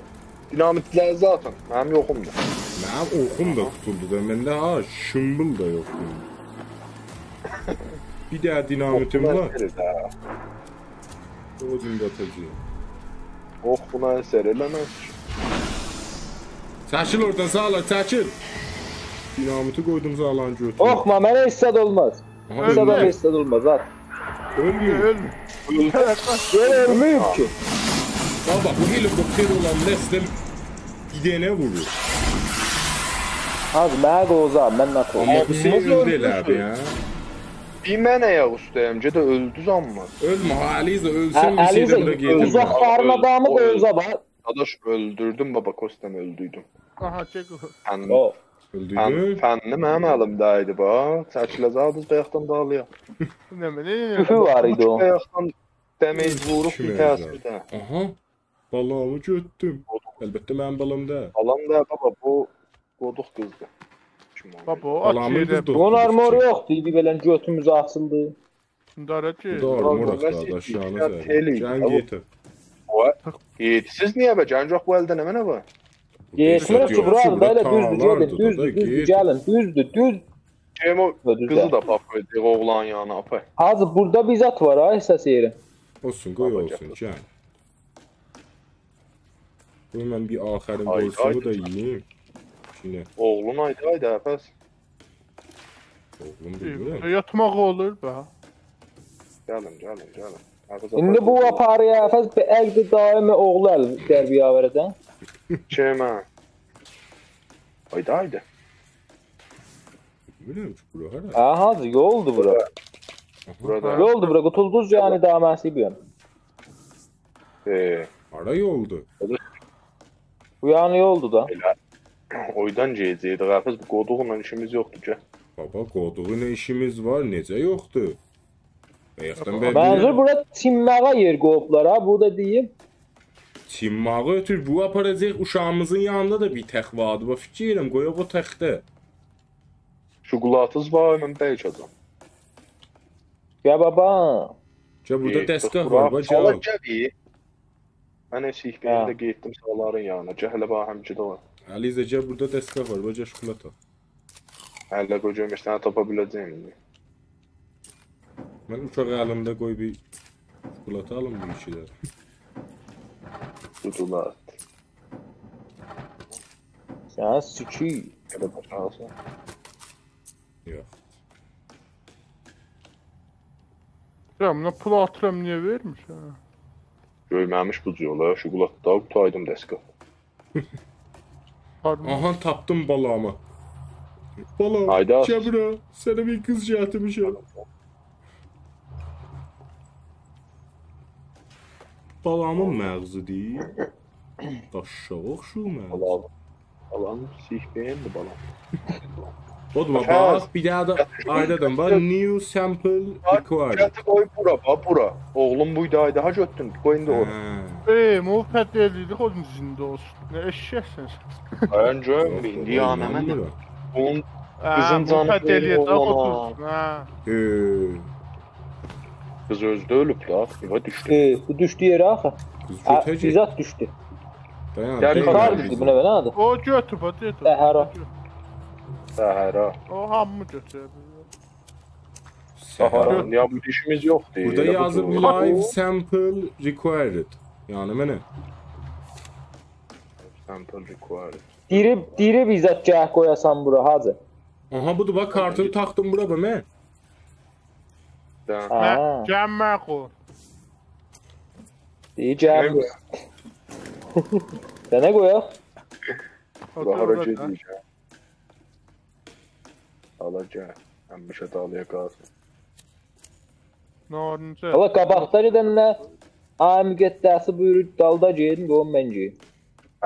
Dinamitlərinizi atın. Mənim yoxumdur. Mənim oxum da tutuldu da, məndə ha şımbıl da yoxdur. Bir də dinamitim var. Odun qatacağım. Oh, buna əsər eləməz. Çəkil oradan sağla, çəkil. Dinamiti qoydum sağlan götür. Oxma mənə hissad olmaz. Aha, Hissad ölmür. hissad olmaz at. Ölmür. Ölmür. Gel ölmüyüm ki. Baba bu helikopter olan Neslim gidene vurur. Hadi mənə qoza mən nakol. Amma bu şey Olmaz, öldü elə ölmüş. abi ya. Bir mən ayaq üstəyim, gedə öldü zanmaz. Ölmə ha Aliza ölsən bir şeydə bura Əliza gedirmə. uzaqlarına adamı qoza bax. Adaş öldürdüm baba Kostan öldüydüm. Aha çek. O. Öldürdün. Fənni mənim əlimdəydi bax. Çəkiləcəkdiniz bayaqdan dağılıyor. Ne? Küfü var idi o. Bayaqdan dəmez vurup Kim bir öldü? təsirdə. Aha. Balamı götdüm. Əlbəttə mənim balamda. Alan da baba bu qoduq qızdı. Kim o? Baba o Balamı açıydı. qızdı. Bunun armoru yoxdu, bir belən götümüz açıldı. Dara ki. Doğru, Vallahi Murat nasıl da aşağını yetişler, sər. teli. Can getir. Siz niyə bə? Cancaq bu əldə nə mənə var? Getmir ki, bura da elə düzdür, gəlin, düzdür. Kim o Düzdür. qızı da pap qoydu oğlan yanına apay. Hazır burada bizat var ha, əsas yeri. Olsun, qoy olsun, can. Qoy mən bir axərin Ay, boysumu ay. da yiyeyim. Şimdi, Oğlun aydı əfəs. oğlum bilmirəm. Yatmaq olur be. Gəlin. İndi bu aparıya əfəs əqdi daimi oğlu əl tərbiyə verədən. Kimə? Aydı. Bilmirəm ki, bura hara. Ha, hazır yoldu bura. Burada. Yoldu bura, qutulduz yəni daməsi bu yan. Hara yoldu. Bu yanı yoldu da. Oydan gecəydi. Əfəs bu qoduqla işimiz yoxdur ki. Baba, qoduğu nə işimiz var, necə yoxdur? Bayaqdan bəri Mənzur bura çimməğa yer qoyublar ha, burada deyim. çimmağı ötür, bu aparacaq uşağımızın yanında da bir təx vardı. Bax, fikirəm, qoyaq o təxtə. Şokolatız var, mən bəyik adam. Ya baba. Gəl, burada dəstgah var, bax, gəl. Gəl. Mən eşik birində getdim sağların yanına. Cəhlə bax həmçə də var. Aliza, gəl, burada dəstgah var, bax, gəl, şokolata. Hələ qocam səni tapa biləcəyim indi. Mən uşaq əlimdə qoy bir şokolata alım bu işilər. Tutular. Sən sükü. Elə başarsan. Yox. Ya buna pul atıram niye vermiş ha? Görməmiş bu yola. Şokolatda qutaydım dəskə. Pardon. Aha, tapdım balamı. Balam, Haydi at. gəl bura, sənə bir qız gətirmişəm. Balamın məğzidir. Daşşaq oxşu məğzi. Alan sik beğendi balam. Odma bax, bir daha da aydadan bax, new sample required. Gətir qoy bura. Oğlum buydu ayda ha götdün. Qoy indi ora. Muhabbet edildik onun zinde olsun. Ne eşeksin sen? Mən görüm indi ya nə mən. Bunun Kızın canı Muhabbet böyle edildik oğlana. otursun. Ha. qız özdə ölüb da. Yuva düşdü. Bu düşdü yerə axı. Qız Ha, götəcək. bizat düşdü. Dayan, Gəl, dayan. Yuxarı dedi buna belə adı. O götür bat yeter. Səhara. Səhərə. O hamı götür. Səhərə. Ya bu işimiz yoxdur. Burada Elə bu yazıb cür. live sample required. Yəni mənə. Sample required. Diri bizat gəh qoyasan bura hacı. Aha, budur bax, kartını taxdım bura bax mən. Ha. Cəmmə qoy. İyi gəl. Sənə qoyaq. Bahara gedəcək. Alacaq. Həmişə dalıya qalsın. Narıncı. Valla qabaqda gedənlər müqəddəsi buyurur dalda gedin, qoyun mən gedim.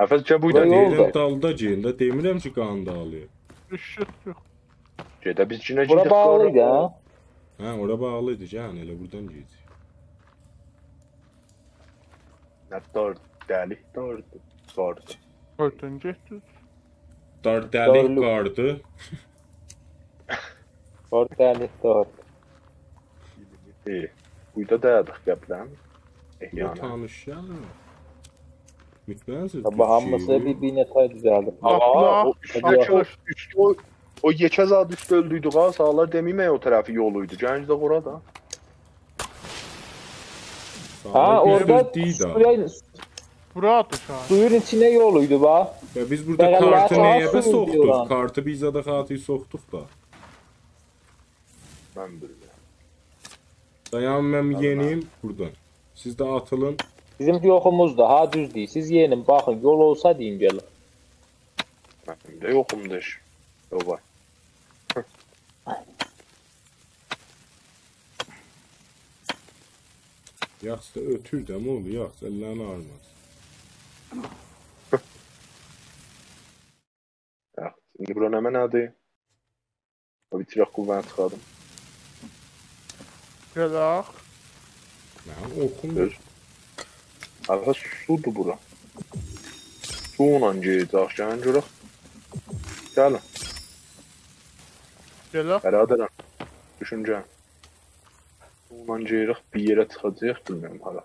Həfəzcə buyda Vay, deyil. oldu. Deyirəm dalda geyin də, demirəm ki, qan dağılıyor. İşit yox. Gedə biz cinə Bura gidik. bağlıydı ha. Hə, ora bağlıydı, yəni elə buradan gedirik. Nə dörd, dəlik dördü. Dördü. Oradan getdik. Dar dəlik Darlıq. qardı. Ortalik dört. Buyda dayadık qəblən. Ya Yəni. tanış ya. Mütməyiz. Sabah hamısı bir-birinə tay düzəldi. Aa, o Atla. o yekə zad üstü öldüydük ha, sağlar deməyəm o tərəfi yoluydu. Gəncdə orada. Ha, orada Buradır şahit. suyun içine yoluydu bax. Ya biz burada Bəli, kartı Allah'a neye be sığın soktuk? diyorlar. Kartı biz de xatı soktuk da. Mən bilmirəm. Dayan mən yeniyim buradan. Siz de atılın. Bizim yoxumuz da ha düz deyil. Siz yenin baxın yol olsa deyin gəlin. Mənim də yoxumdur iş. Yox var. Yaxşı da ötür də mı olur? Yaxşı əllərini armaz. Ya, indi bura nə mənadır? Bitirək quvvəni çıxardım. Gələk. Mən oxum. Öz. Arxa sudur bura. Suyla gedəcək, gəlin görək. Gəlin, Gələk. bərabərəm. Düşüncəm. Suyla gedirik, bir yerə çıxacaq, bilmirəm hala.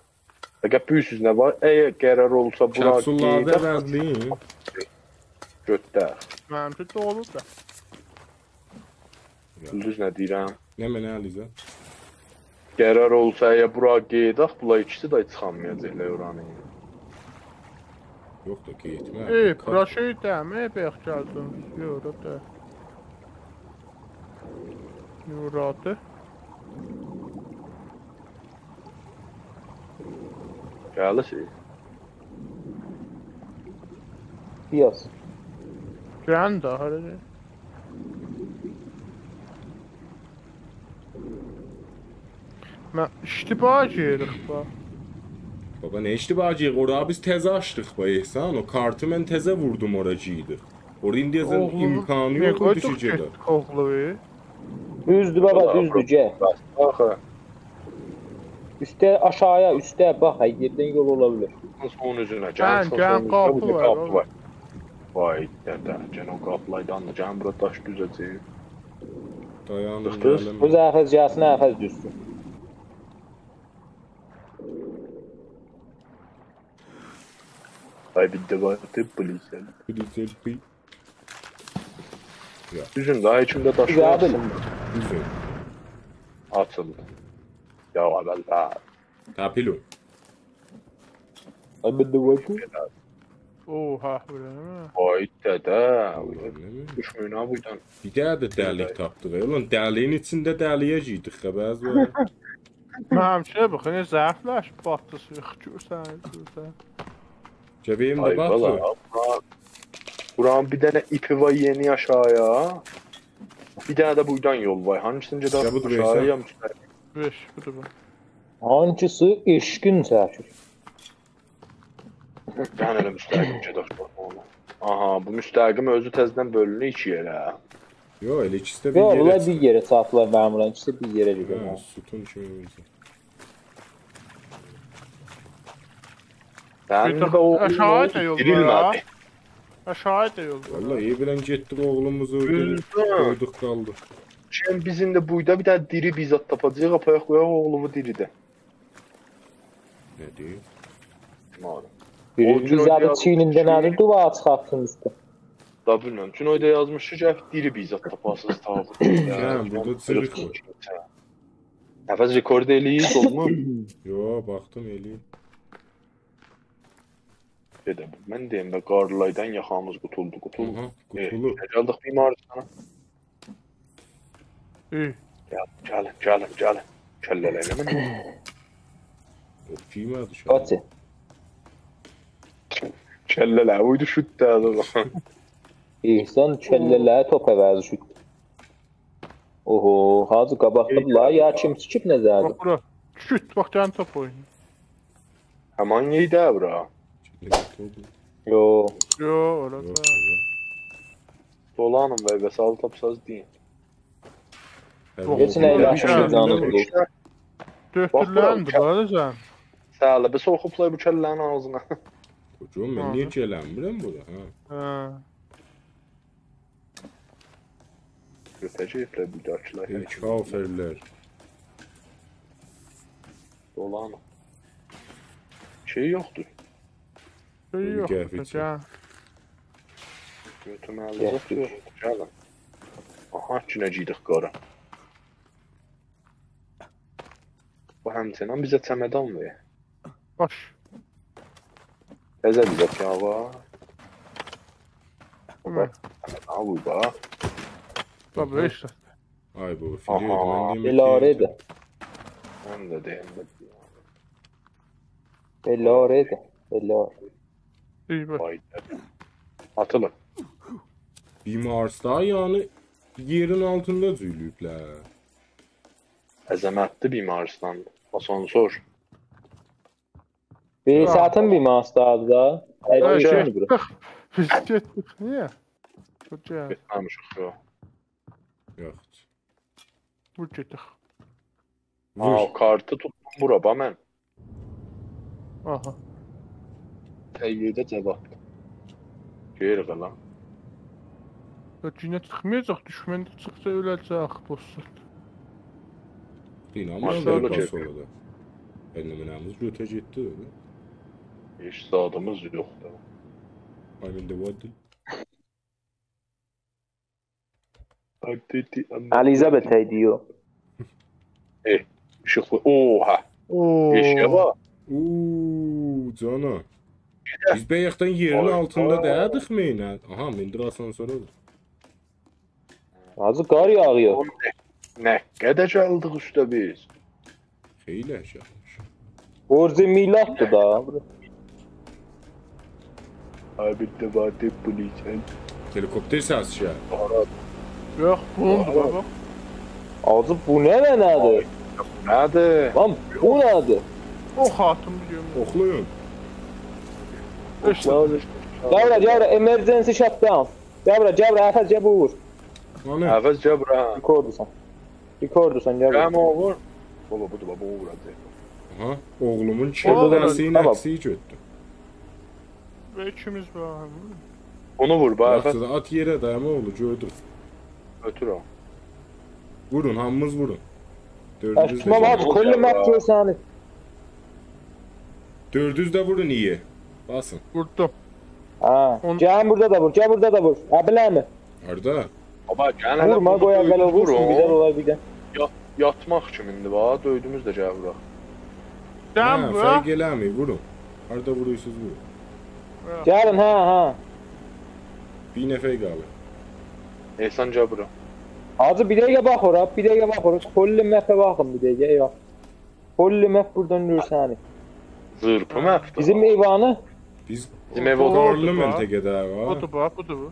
Əgər büyüsüz nə var? Əgər qərar olsa bura Kapsullarda gedək, vəzliyim. götdək. Mənimki doğru da. Düz nə deyirəm? Nə mənə Əlizə? Qərar olsa əgər bura gedək, bunlar ikisi də çıxamayacaqlar oranı. Yox da getmə. Bura şey dəmi, bəyək gəldin. Yox da. Yoradı. Gəlisiniz. Piyas. Gəlin də, hələ. Mən iştiba gedirik bax. Baba ne iştibacıyıq? Orada biz təzə açdıq ba İhsan. O kartı mən təzə vurdum oracıydı. Orada indiyəzən imkanı yox o düşəcəklər. Oğlu. Düzdür baba düzdür gəl. Baxı, Üstə aşağıya üstə bax hər yerdən yol ola bilər. son üzünə. Gən qapı var. Vay dədə, gən o qapılaydan da gən bura daş düzəcək. Dayanın Dıxdız. gəlin. Bu zəxəz gəlsin, əxəz düşsün. Ay bir də var, tıbbılıysan. Güzel. Düzün daha içimdə daş Güzel var. bilim. Güzel. Açıldı. Ya əvvəldə. Tapilo. Ay bir də var ki. Oha, öyle mi? Vay dədə. Ne? Düşməyin ha buydan. Bir daha da dəlik tapdıq. Ulan dəliyin içində dəliyəcəydik xəbəz var. Mənim bax, nə zəifləş, batdı suyu, görsən. Cəbəyim də Ay valla. batdı. Buranın bir dənə ipi var yeni aşağıya. Bir dənə də buydan yol var. Hangisində də Ya budur aşağıya Veysel. müstəqil. 5, budur bu. Hancısı eşkin çəkir. Mən elə müstəqim gedək onu. Aha, bu müstəqim özü təzədən bölünür iki yerə. Yo, elə ikisi də bir Yox, yerə bunlar çıxır. bir yerə çatılar mənim buran, ikisi bir yerə gedir. Ha, sütun kimi olacaq. Mən Bir də o aşağıya da yol var dirilmədi. Aşağıya da yol var. Vallahi iyi bilən getdik oğlumuzu öldürüb Düzdür. koyduq qaldı. Şimdi bizim də buyda bir dənə diri bizzat tapacağıq, apayaq qoyaq oğlumu diridə. Nə deyir? Malum. Biri bizadı çiynində nədir, duvar çıxartın üstə. Da bilməm. Çünki oyda yazmışdı ki, diri bizzat tapasınız tavuk. Hə, burada cırıq var. Nəfəs rekord eləyir, olmur. Yo, baxdım eləyir. Dedim, mən deyim də qarlaydan yaxamız qutuldu. Aha, qutulu. Gəldik bimaristana. İyi. Gəlin. Kəllələylə mən. O filmə düşər. Qaçı. Kəllələ, uydu şut da. İhsan kəllələri top əvəzi şut. Oho, hacı qabaqda ya kim çıxıb nəzərdə? Bax bura. Küt, bax gəlin top oyunu. Hemen yedi bura. Yo. Yo, orada. Dolanın ve vesal tapsaz deyin. Geçin əyləşin canınız. Döktürləndi burada sən. Sağla bir soxublar bu kəllərin ağzına. Hocam ben niye gelemiyorum bura? Ha. Götəcəklər bir dörtçülər. Ey kafirler. Dolanın. Şey yoktur. Şey yox. Gəl. Götürməli yoxdur. Gəlin. Aha, kinəciydik qara. Bu həmçinin bizə çəmədan ver. Baş. Təzə bizə piava. Hı. Al bu bax. Tabii işte. Ay bu Aha, filiyordum. Belarede. Mən də deyim. Belarede. Belar. İyi bak. Vay. Atılın. Bir Mars'ta yani yerin altında züylüyüpler. Əzəmətli bir Marsdan. Asansör. Bir saatin bir mastadı da. Ay, Şey şey, biz getdik. Niye? Hoca, Getməmişik yo. Yok. bu getdik. Aa, kartı tutdum bura bax mən. Aha. Təyyədə cavab. Geri qalan. Yine çıkmayacaq, düşmən də çıxsa öləcək bosslar. İnanmaz Mars'ta da öyle sonra da. Ennemenamız göte gitti öyle. Heç zadımız yoxdur. I'm the water. Elizabeth ediyor. İşıq bu. Oha. Oo. Eşya bax. Uuu cana. Biz bəyəkdən yerin altında dədik mi? Aha, mindir asansör olur. Azı qar yağıyor. Nə qədər gəldik üstə biz. Xeyli əşyamış. Orzi milatdı da. Abi də vadib polisiyən. Helikopter səsi şey. Yox, bunundur baba. Azı bu ne nədir? Nədir? Lan bu nədir? O xatım biliyorum. Oxlayın. İşte. Cabra, emergency shutdown. Cabra, əfəzcə bu vur. Hani? Əvəz cəbra. Rekordusan, Cabra. Gəmə olur. Baba budur, baba vuracaq. Aha, oğlumun Orada da- kəlləsi Tamam. nəqsi götdü. Ve ikimiz var. Onu vur bax. Əvəz Yaxşı, at yerə dəymə oğlu, gördüm. götür o. Vurun, hamımız vurun. Dördünüz Tamam də, abi, kulli məhv səni. dördünüz də vurun iyi. Basın. Vurdum. Ha, On- Cəm burada da vur, Cəm burada da vur. Ha, biləmi? Harda? Baba gəl hələ. Vurma, qoy əvvəl vursun, bir də olar bir də. Yatmaq kimindir bax, döydüyümüz də cəbra. Can Hə, bu. fərq eləmir, vurun. Harda vuruyorsunuz vurun. Gəlin, ha. Bir nəfər qalır. Ehsan cəbra. Hacı bir dəqiqə bax ora, bir dəqiqə bax ora. Kulli məhvə baxın bir dəqiqə, eyvah. Kulli məhv buradan dur səni. Zırpı məfdir. Bizim eyvanı? Biz Bizim ev Orada Qarlı var. məntəqədə var. Budur bak, budur bu.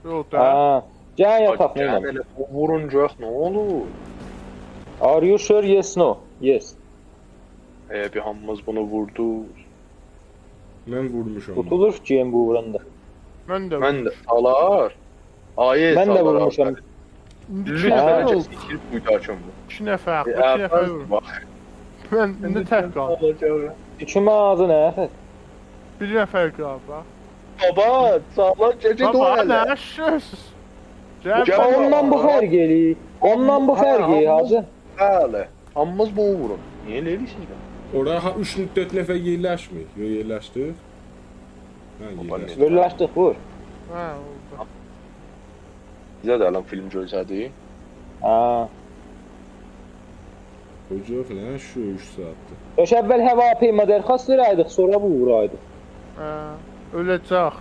Yolda. Ha. Can yataq nə Gəl ilə? hələ vuruncaq nə olur? Are you sure? Yes, no. Yes. Bir hamımız bunu vurdu. Mən vurmuşam. Tutulur fikrim bu vuranda. Ben de. Mən də salar. Ayə Mən də salar vurmuşam. abi. İki Lütfən nefer heç oldu. sikir buydu açım bu. İki nefer. İki nefer vurdu. Bax. Ben ne tek kaldım. İçim ağzı nə əfət? Bir nefer kaldı bak. Baba, sağlar gecə Baba doğru. ne aşıyorsunuz? Cem Cem- baba. Ondan bu fərq eləyir. Ondan bu fərq eləyir hacı. Bəli. Hamımız bunu vurun. Niyə elə eləyirsiniz? Oraya 3-4 nəfər yerləşmir. Yox, yerləşdik. Hə, yerləşdik. Birləşdik, vur. Ha oldu. Bizə də alan film görsədik. Ha. Hocaq nə şu 3 saatdır. Yox, əvvəl hava peyma dərxast verəydıq, sonra bu vuraydıq. Ha, ölecek.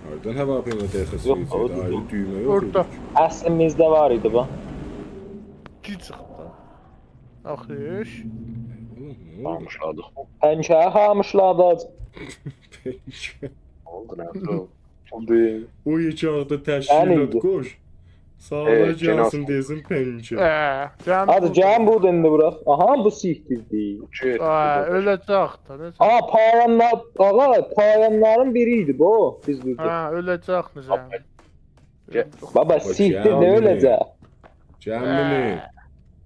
Hardan hava peyma dəxəsi Yox, idi, o ayrı deyil. düymə yox Orada. idi. Əslimizdə var idi bu. İki çıktı. Akış. Oğlum, nə oldu? Almışladıq. Pəncəyə xamışladı. Oldu nə oldu? Oldu. O yekağda təşkilat Əliydi. qoş. Sağlayacağısın desin pençe. Cəm. Hadi cəm budur indi bura. Aha bu sikdirdi. Öləcək də. Necə? Aa payanlar, ağa payanların biriydi bu. Biz burada. Hə, öləcək Cəm. Baba siktir cəm ne mi? öləcək? Cəmini.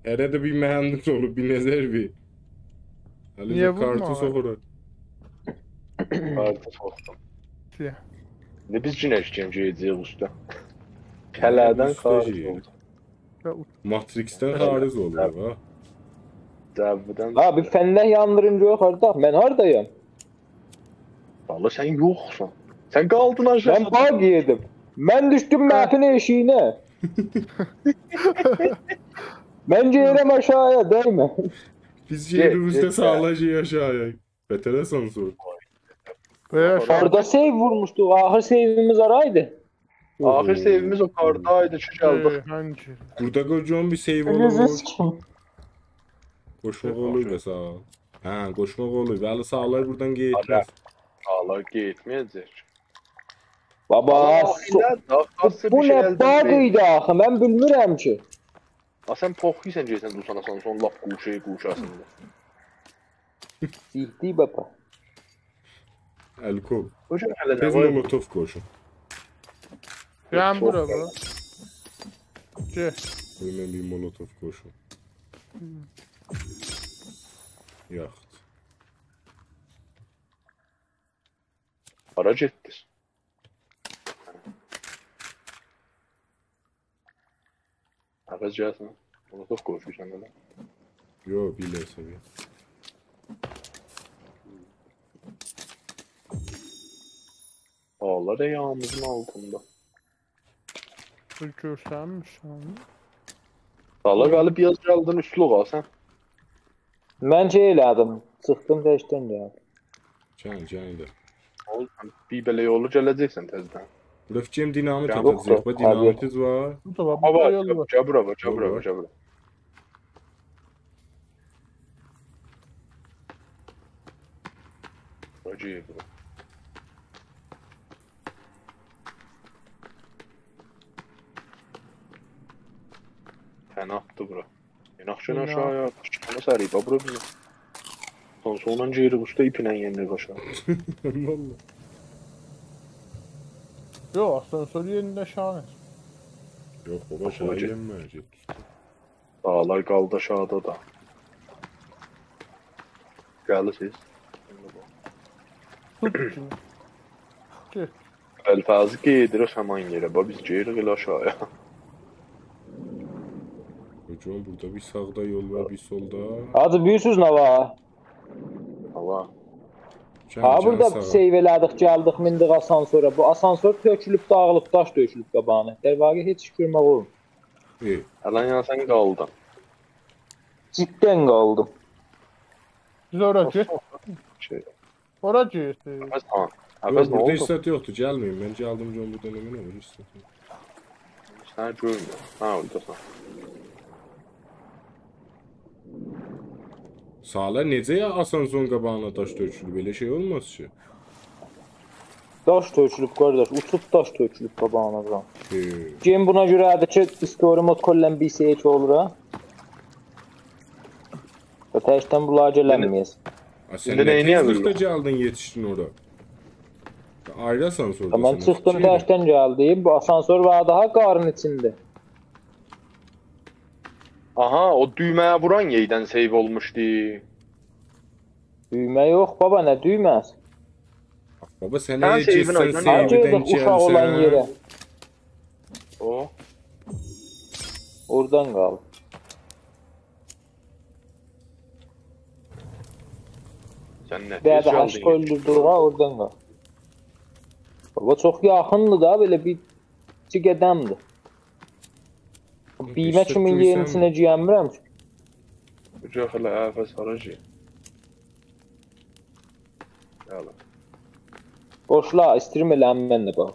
Arada bir mühendis olup bir nezer bir. Ali Niye de kartı vurma? sokurak. Kartı soktum. Şey. Ne biz cin eşkenceyeceğiz usta. Kələdən Usta xaric şey. oldu. Matrix'ten hariz olur ha. Cəbbədən. Ha bir fənnək yandırınca yok orada. Ben hardayım? Valla sen yoksun. Sen kaldın aşağı. Ben bug yedim. Ben düştüm map'in eşiğine. Ben yerim aşağıya değil mi? Biz Gel, şehrimizde gel. sağlayıcı aşağıya. Betere sansor. Böyle Orada save vurmuştuk. Ahır save'imiz araydı. Ahir sevimiz o kardaydı. Şu geldik. Hangi? Burada kocaman bir save Elinize olur. sikim. Koşmak olur be sağ ol. Ha koşmak olur. Vəli sağlar buradan gitmez. Ağlar gitmeyecek. Baba bu şey ne bug'ıydı axı ben bilmirəm ki. Sen poxuysan geysən dusana son lap quşasında. Ciddi baba. Elkov. Hocam hələ nə Tez var? molotov koşun. Cəm bura bu. Gel. Hemen bir molotov koşun. Yaxt. Arac etdir. Ağac gəlsin. Onu da qoşursan da. Yo bile seviye. Ağlar ayağımızın altında. Bu görsənmiş. Ağlar qalıb biraz gəldin üstlük alsan. Mən şey elədim. Çıxdım təşdən gəldim. Can da. Bir belə yolu gələcəksən təzədən. Burada fikrim dinamit Can atacaq. yoktu. Bu dinamitiz var. Bu da var. Hava, Bu da yol var. cabura var, Yol var. cabura. Acayip bu. Fena attı bura. Yanakçın Fena. aşağıya. Çıkana sarıyıp bura bizi. Sonuncu yeri usta ipinen yenir başa. Vallahi. Yo asansör yerində şahit. Yok baba aşağı yenmeyecek. Dağlar kaldı aşağıda da. Geldi siz. Tut ki. Gel. Elfazı giydirir hemen yere. Ba biz giyirik elə aşağıya. Hocam burada bir sağda yol var bir solda. Hadi büyüsüz nə var? Hava. Can, Ha can burada sağa. save elədik, gəldik, mindik asansora. Bu asansor tökülüb, dağılıb, daş dökülüb qabağına. Dərvaqə heç görmək olmur. İyi. Hemen yana sen kaldın. Ciddən qaldım. Biz ora gel. Şey. Ora gel. Hafız tamam. Yok, Hafız ne burada oldu? istat yoktu. Gelmeyin. Ben geldim John bu dönemine var istat yok. Sen görmüyor. Ha oradasın. Sağlar necə ya asanson qabağına daş dökülür? Belə şey olmaz ki. Daş tökülüb qardaş, uçub daş tökülüb qabağına. Şey. Game buna görədir ki, story mod kollan BCH olur ha. Və təşdən bunlar gələnməyiz. Ha, sen İndi ne neyini tezlikte yazıyor? geldin yetiştin orada. Ayrı asansörde. Mən çıxdım təşdən gəldim, bu asansor var daha qarın içində. Aha o düğmeye vuran yeyden save olmuştu. Düymə yox baba, nə düyməz? Baba sen Sen ne save'ini geçsen oynadın. save'den Acıyorduk uşaq olan yerə. gelsen. O. Oradan qal. Sen ne? Bədə haşq öldürdük ha, oradan qal. Baba çox yaxındır da, belə bir iki qədəmdir. Biymə kimin yerinə ciyəmirəm ki. Uca hala hafız aracı. Yala. Boşla, istrim eləm mənlə bax.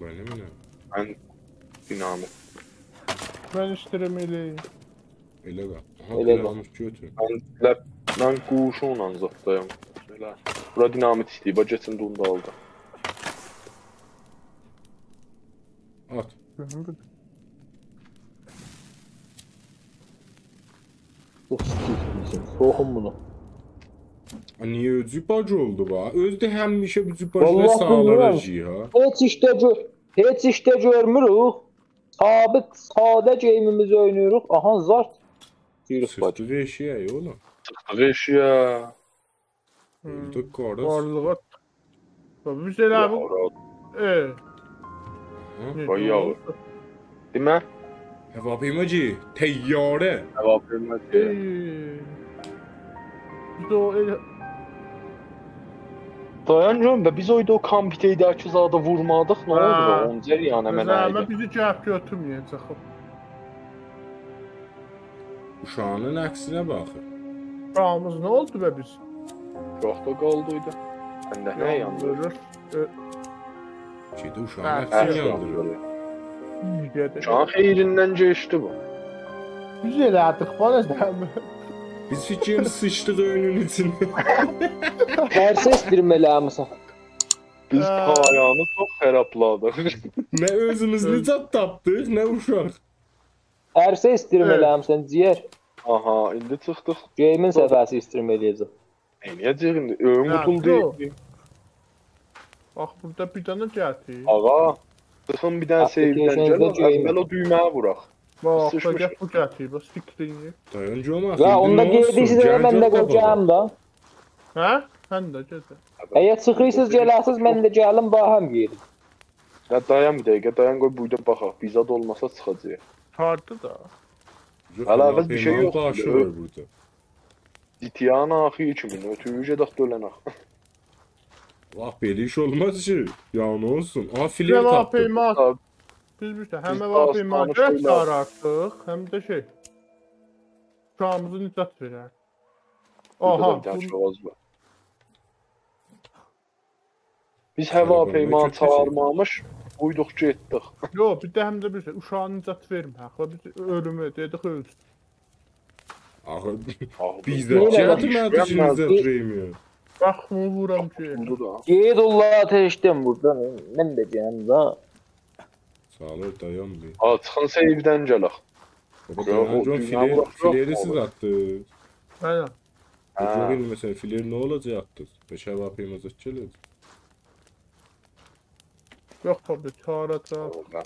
Böyle mi ne? Ben dinamit. Mən istəyirəm eləyim. Öyle bak. Aha Öyle öyle bak. almış kötü. Ben kuşunla zıplayım. Bura dinamit istəyib. Bacasın dunda aldı. Çok sikiyim. Soğum bunu. Niye özü bacı oldu ba? Özde həmişə bizi başına Vallahi sağlaracı ha. Heç işte görmürük. Sabit sade game'imizi oynuyoruz. Aha zart. Yürüyüş bacı. Sıxdı eşiyə oğlum. Reş ya. Öldük qardaş. Varlığa. Biz elə abi. Bayağı. Değil mi? Hava peyimacı, teyyare. Cevap vermez ya. Biz o elə Dayan be biz oyda o kampiteydəki zada vurmadıq. Ne oldu da? Onca yani hemen Zəhmə aydı. bizi cəhb götürməyəcək. Uşağının əksinə baxır. Qağımız nə oldu be biz? Çox da qaldıydı. Ben de ne yandı? Şeydə uşağın Ha, əksinə Her yandırır. Şu an xeyrindən geçti bu. Biz elədik bana zəhmə. Biz fikrimiz sıçdıq oyunun içində. Her ses dirmeləmisən. Biz payanı çok xərabladıq. Nə özümüz nicat tapdıq, nə uşaq. Her ses dirmeləmisən ciğer. Aha, indi çıxdıq. Game'in səfəsi istirmeləyəcək. Neyniyəcək indi? Ön Ya, qutul deyil. Bax burada bir dənə gəldi. Ağa, sıxın bir dənə save'dən gəl, əvvəl o düyməyə vuraq. Bax, sıçmış. gəl bu gəldi. Bax, sikrini. Dayan Coma. Ya onda geldiyseniz mən də qoyacağım da. Hə? Sən də gəl. Əgər çıxırsınız gələsiniz mən də gəlim baham yerim. Ya dayan bir dəqiqə, dayan qoy buyda baxaq. Bizad olmasa çıxacaq. Hardı da. Əlavəz bir şey yox. Başı var burada. Ditiyan axı kimi, ötüyücə də dölənək. Vah belə iş olmaz ki. Yani olsun. Aha filer Cevap tapdı. peymat. Biz bir də həm Biz cevap daha peymat danışmayla- sarartdıq, həm də şey. Uşağımızı nicat verər. Aha, Aha, bir dənə bu- çoğaz var. Biz həva Arabamda peymanı kötü şey. çağırmamış, uyduq getdik. Yo, bir də həm də bir şey, uşağını nicat vermə. Biz ölümü dedik öldü. Axı Ahı, bizdə Neyle çatmadı var? içinizə premium. Bax, bunu vuram ki. Buldu da. Geyid Allah ateşdən burada. Mən də gələm da. Sağ ol dayan bir. Ha, çıxın save'dən gələk. Baba Ya, dayan o John dünya filer, bırak, yok fileri mu siz olur? attınız. Aynen. Ha. Bugün mesela filer ne olacaktı? Beşer vapayım azıcık Yox, tabi, çağıracaq. Orada.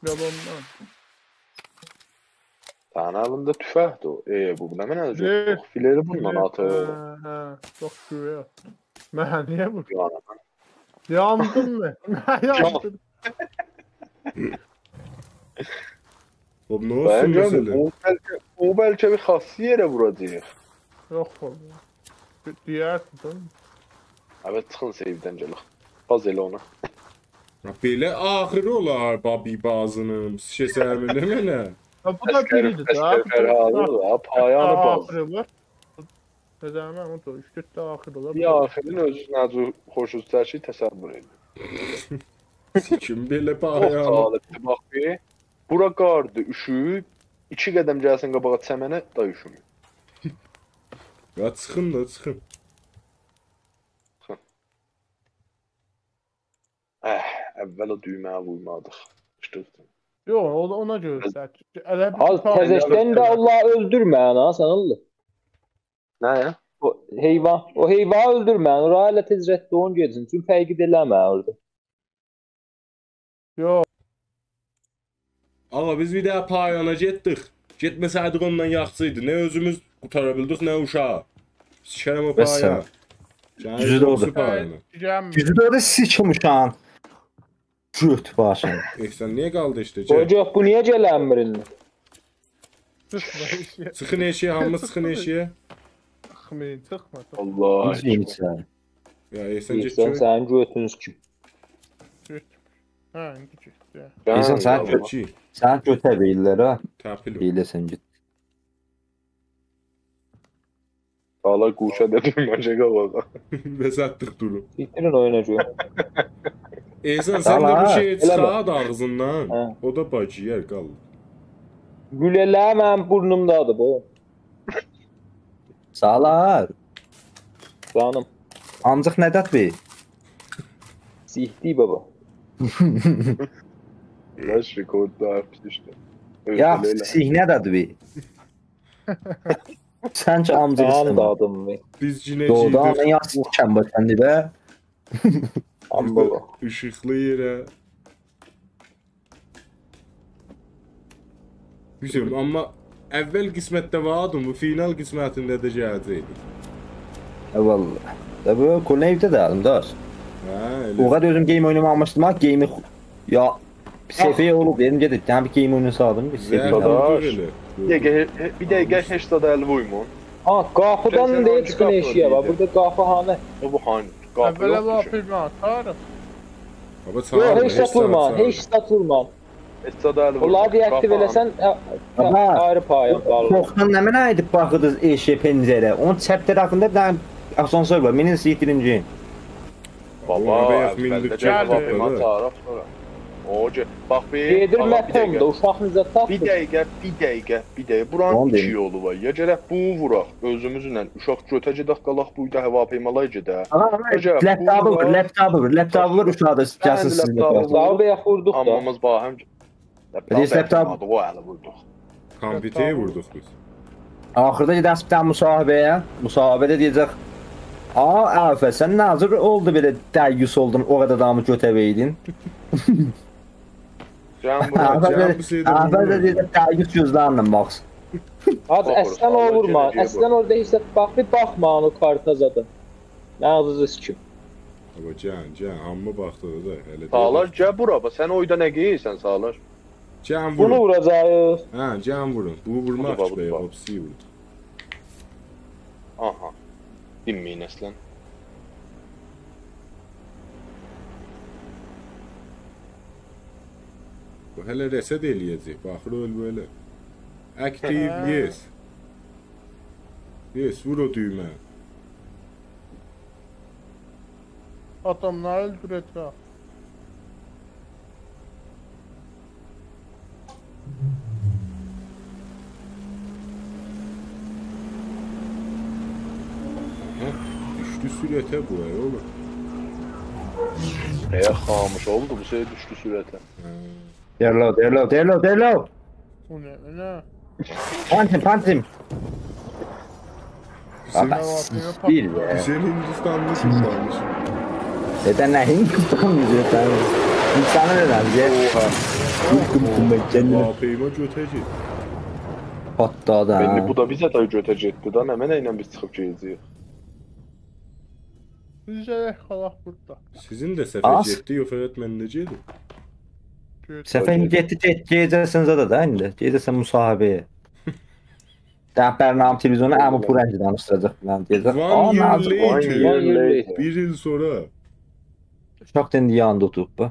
Yalandan. Sənin əlində tüfəkdir o. Bu nə mənə Ne? olacaq? Fileri bundan atır. Hə, çox güya. Mən niyə bu? Yani. Yandım mı? Yandım. Oğlum ne olsun Bence mesela? o bəlkə bir xassi yerə vuracaq. Yox, tabi. Deyərsin. Evet, çıxın save'dən gələk. Baz elə ona. Ya belə axırı olar babi bazının. Şişe sərmində mənə. Ha, bu da biridir da. Əskər fərhadır da, payanı baz. Ahırı var. Nəzəmə o da 3-4 də ahır olar. Bir axirin özü nəzü xoşuz tərki təsəvvür edin. Sikim belə Çox payanı. salibdir, bax bir. Bura qardı, üşüyüb. 2 qədəm gəlsin qabağa çəmənə da üşümür. Ya çıxın da çıxın. Əvvəl o düyməyə vurmadıq. Çıxdıq. Yox, ona görə sən. Elə Az təzəşdən də Allah öldürmə ana sən Allah. Nə ya? O heyvanı öldürmə. Rayla tezrətdə onun gedsin. Çünki fərqi eləmə orada. Yox. Ağa biz bir daha payana getdik. Getməsəydik ondan yaxşıydı. Nə özümüz qutara bildik, nə uşaq. Sikərəm o payana. Düzü də odur. Gəlmir. Gücü də öyle sikim uşağın. Göt başını. Sən niyə qaldı işte? Gəl. Ocaq bu niyə gələnmir indi? Çıxın eşiyə, hamı çıxın eşiyə. Çıxmayın, çıxma. Allah. İzleyin sen. Ya sən get Sən gör. sənin götünüz kim? Hə, indi getdi. İnsan sen Gələn, göt. Ki, Sen göte beyler ha. təpil ol. Beyle sen git. Sağlar quşa dedim məncə qabağa. Və satdıq duru. Bitirin oyuncu. Sən sən də bu Tamam, şeyi eləmə. çıxart ağzından. Hə. O da bacı yer qaldı. Gülələr mənim burnumdadır bu. Sağlar. Canım. Ancaq nədət bey? Sihdi baba. Yaş rekorda artık işte. Ya sihne dadı bir. Sence Kan amcasın. dadım mı? Biz Doğuda ana cineciyiz. yazsın bak kendi be. Am baba. Işıklı yere. Güzel ama evvel qismətdə vardı bu final qismətində də gələcəkdi. Vallahi. Tabii konu evde de aldım da. Hə, elə. O kadar özüm game oynamamıştım ama game'i ya seviye olup dedim dedi. Ben bir game oyunu sağladım. Bir seviye Zərb aldım. oldu Dadaş. elə. Bir dəqiqə 80-50 vurmun. Ha qapıdan Sen da hangi çıxın qapı eşiyə var. deyildin? Burada qapı hanı. Bu hani qapı Əvvələ yoxdur ki. vapilmə atarıq. Baba Yox, çağırma, heç satılma, çağırma. heç satılma. 80-50 vurmun. Onları deaktiv eləsən Baba. ayrı payın qalır. Çoktan hemen edip bakırdınız eşe pencere. Onun çep tarafında bir tane asansör var. Benim sihtirinci. Baba, Arabaya əvvəldə mindik, cavab gəldi. vermə taraf sonra. Oca, bax bir. Gedir Ağa, bir məqamda, dəqiqə. uşaq necə Bir tapır? dəqiqə. Buranın Tamam, iki deyim. yolu var. Ya gərək bu vuraq özümüzlə. Uşaq götə gedək qalaq bu da hava peymalay gedə. Laptopu var uşağıda cəsiz sizin laptopu laptopu. Daha bəyə vurduq da. Hamımız bax həm. Biz laptop- O ələ vurduq. Kompüteri vurduq biz. Axırda gedəs bir tane müsahibəyə. Müsahibədə deyəcək. Afə sen nazır oldu belə dəyyus oldun o kadar adamı götəbəydin. Can bura. Afə də deyəcək dəyyus gözlərlə baxsın. Az əslən o vurma. Gələcək bu. Əslən orada heç də bax bir baxma onu kartazadan. Məğzızı sikim. Baba can, amma baxdı da elə. Sağlar gəl bura. Bax sən oyda nə geyirsən Sağlar? Can Bunu vurun. vuracağıq. Hə, can vurun. Bu vurmaq Bunu ki, bak. hopsi vurdu. Aha. Dinməyin əslən. Bu hələ reset eləyəcək. Baxır öl belə. Active yes. Yes, vur o düymə. Adamları öldürəcək. Hə, düşdü sürətə bu ay oğlum. Xamış oldu bu şey düşdü sürətə. Derlo. Bu nə? Pantim. Sen, Bir be. sen Hindistanlı kızlarmış. Neden ne Hindistan müziği sen? İnsanı neden diye. Yıkım ben kendine. Vapeyma götəcək. Hatta da. Belli bu da bizə də götəcəkdi da. Nə mənə ilə biz çıxıb gələcəyik. Bizə qalaq burada. Sizin də səfər Az. getdi, yox fəqət məndə gedir. Səfərin gecəsən zada da indi. Gecəsən müsahibeye. Bernam televizyonu Əmi Purənci danışdıracaq falan deyəcək. One year Nazır. later. Bir il sonra. Uşaq dendi yanında oturub bu.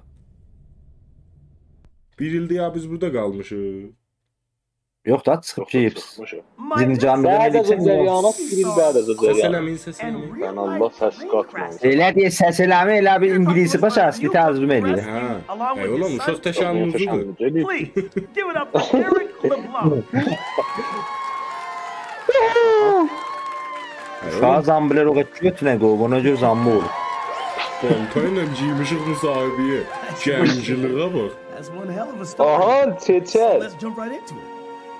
Bir ildir ya biz burada qalmışıq. Yox da çıxıb geyib. Çıxmışıq. Zincan Bədə bilən zəcəryanat, bir bədə Səs zəcəryanat. eləməyin, səs eləməyin. Sən Allah səs qatmayın. Elə deyə səs eləmə, elə bir İngilisi başa bir tərcümə eləyir. Hə. Ey oğlum, uşaq təşənnüzüdür. Please, give it up for Eric LeBlanc. Uşağı zambilər o qədər götünə qoyub, ona görə zambı olur. Kontayla giymişik müsahibəyə. Gənciliğə bax. That's one hell of a story. Aha, çeçər. Let's jump right into it.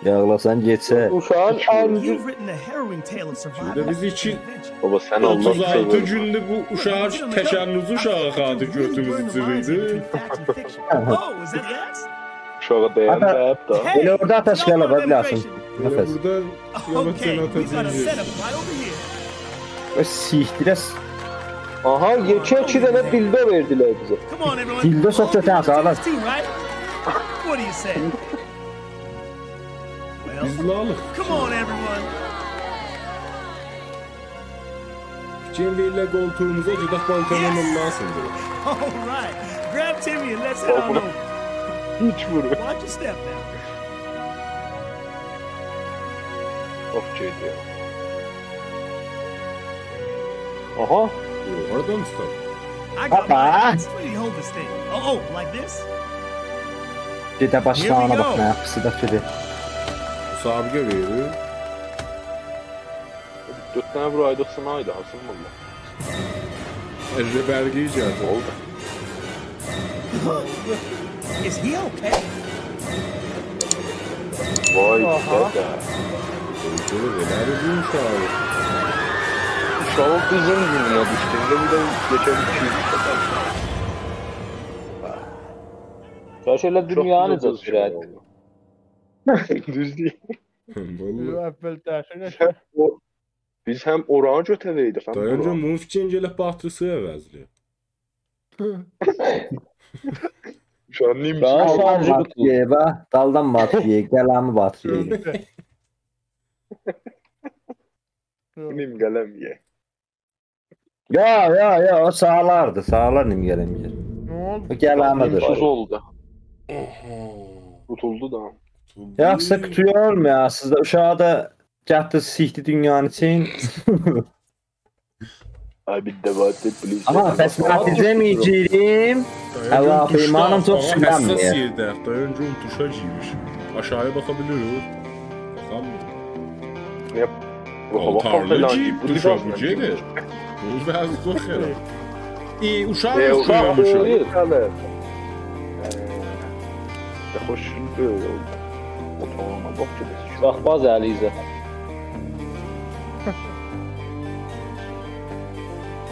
Yağlasan getsə. Uşağın əncü You've written a harrowing tale of survival Şurada biz and iki- adventure. Baba sən Allah 36 sevirsən. gündə bu uşaq təşənnüzü uşağı xadı götümüzü cırıydı. Oh, is that the axe? Uşağa dəyən bəb da. Elə orada ataş qala bax biləsən. Elə Nəfəs. burada yavaşca Okay, we've got a atacağız. setup right over here. O sihtirəs. Aha, iki dənə dildo verdilər bizə. Come on, everyone. Dildo sok All zaten you sağlar. too, right? What do you say? Well, Biz lalıq. come on, everyone. Cemre ile koltuğumuza cıdak baltanın olmasındır. All right. Grab Timmy and let's head on over. Hiç vuruyor. Watch your step now. Of geliyor. Aha. Oradan tutar. I got Papa. my sweetie, hold this thing. Oh, like this? Gedə başlarına bax nə yapısı da dedi. Müsabiqə verir. 4 tane vuraydıq sınaydı hasıl mı? Əcrə bərgi icazı. Oldu. Is he okay? Vay Aha. dede. Görür elədi bu uşağı. Uşağın kızın yüzüne düştüğünde bir de geçen 200 kadar. Kaş elə Çok dünyanı güzel da kız sürət. oldu. Düz değil. Vallahi. Əvvəl dərsə Biz hem oranı götüreydik hem Dayanca buranı. bunun fikrin gəlib batırısı əvəzli. Şu an neymiş? Ben Daldan şarjı batıyor be. Daldan batıyor. Gələni batıyor. Nim gelem ye. Ya, o sağlardı. Sağlar nim gəlemiyor. Nə oldu? O gələnədir. Tuz oldu. Oho. Tutuldu da. Yaxşı kutuyor mu ya? Sizdə uşağı da gətdir sikdi dünyanın için. Ay bir de vaatli please. Ama bəs nəticə mi yiyəcəyim? Allah imanım çok sinirlenmiyor. Həssas yerdə. Dayanca duşa girmiş. Aşağıya bakabiliyor. Bakamıyor. Ne yap? Bu hava Tarla falan giyip gibi. Bu duşa da bu gelir. Bu vəzi çox xərab. Uşaq Uşaq yoxlamışam. oyur. Hoş böyle oldu. Otağına bak ki. Bax, baz Əlizə.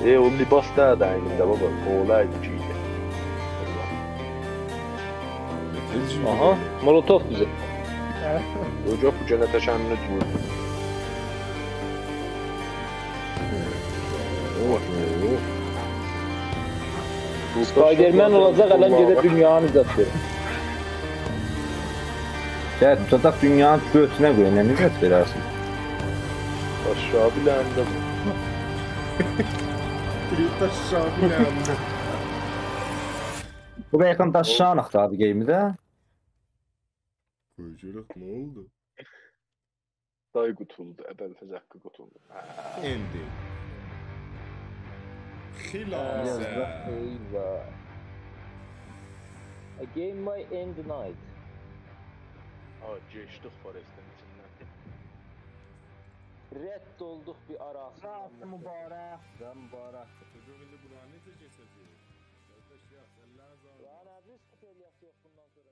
O libas da dayında baba. Olaydı ciydi. Aha, Molotov bizə. Ocak bu cennete şanını vurdu. Spider-Man olacaq, ələn gedə dünyanı izlətdir. Gəl tutacaq dünyanın götünə qoy. Nə nizət verərsin? Aşağı biləndə bu. Aşağı biləndə. Bu yaxın daşşanıq da abi geyimi də. Görürük nə oldu? Day kutuldu. Ebel fezakı kutuldu. Endi. Xilasə. Eyvah. A game might end tonight. Aa geçtik Forest'in içinden. Rədd olduq bir arasından. Mübarək. Mübarək. Çocuq indi buna necə keçəcək? Qardaş ya, sən lazım. Yəni, risk eləyək yox bundan sonra.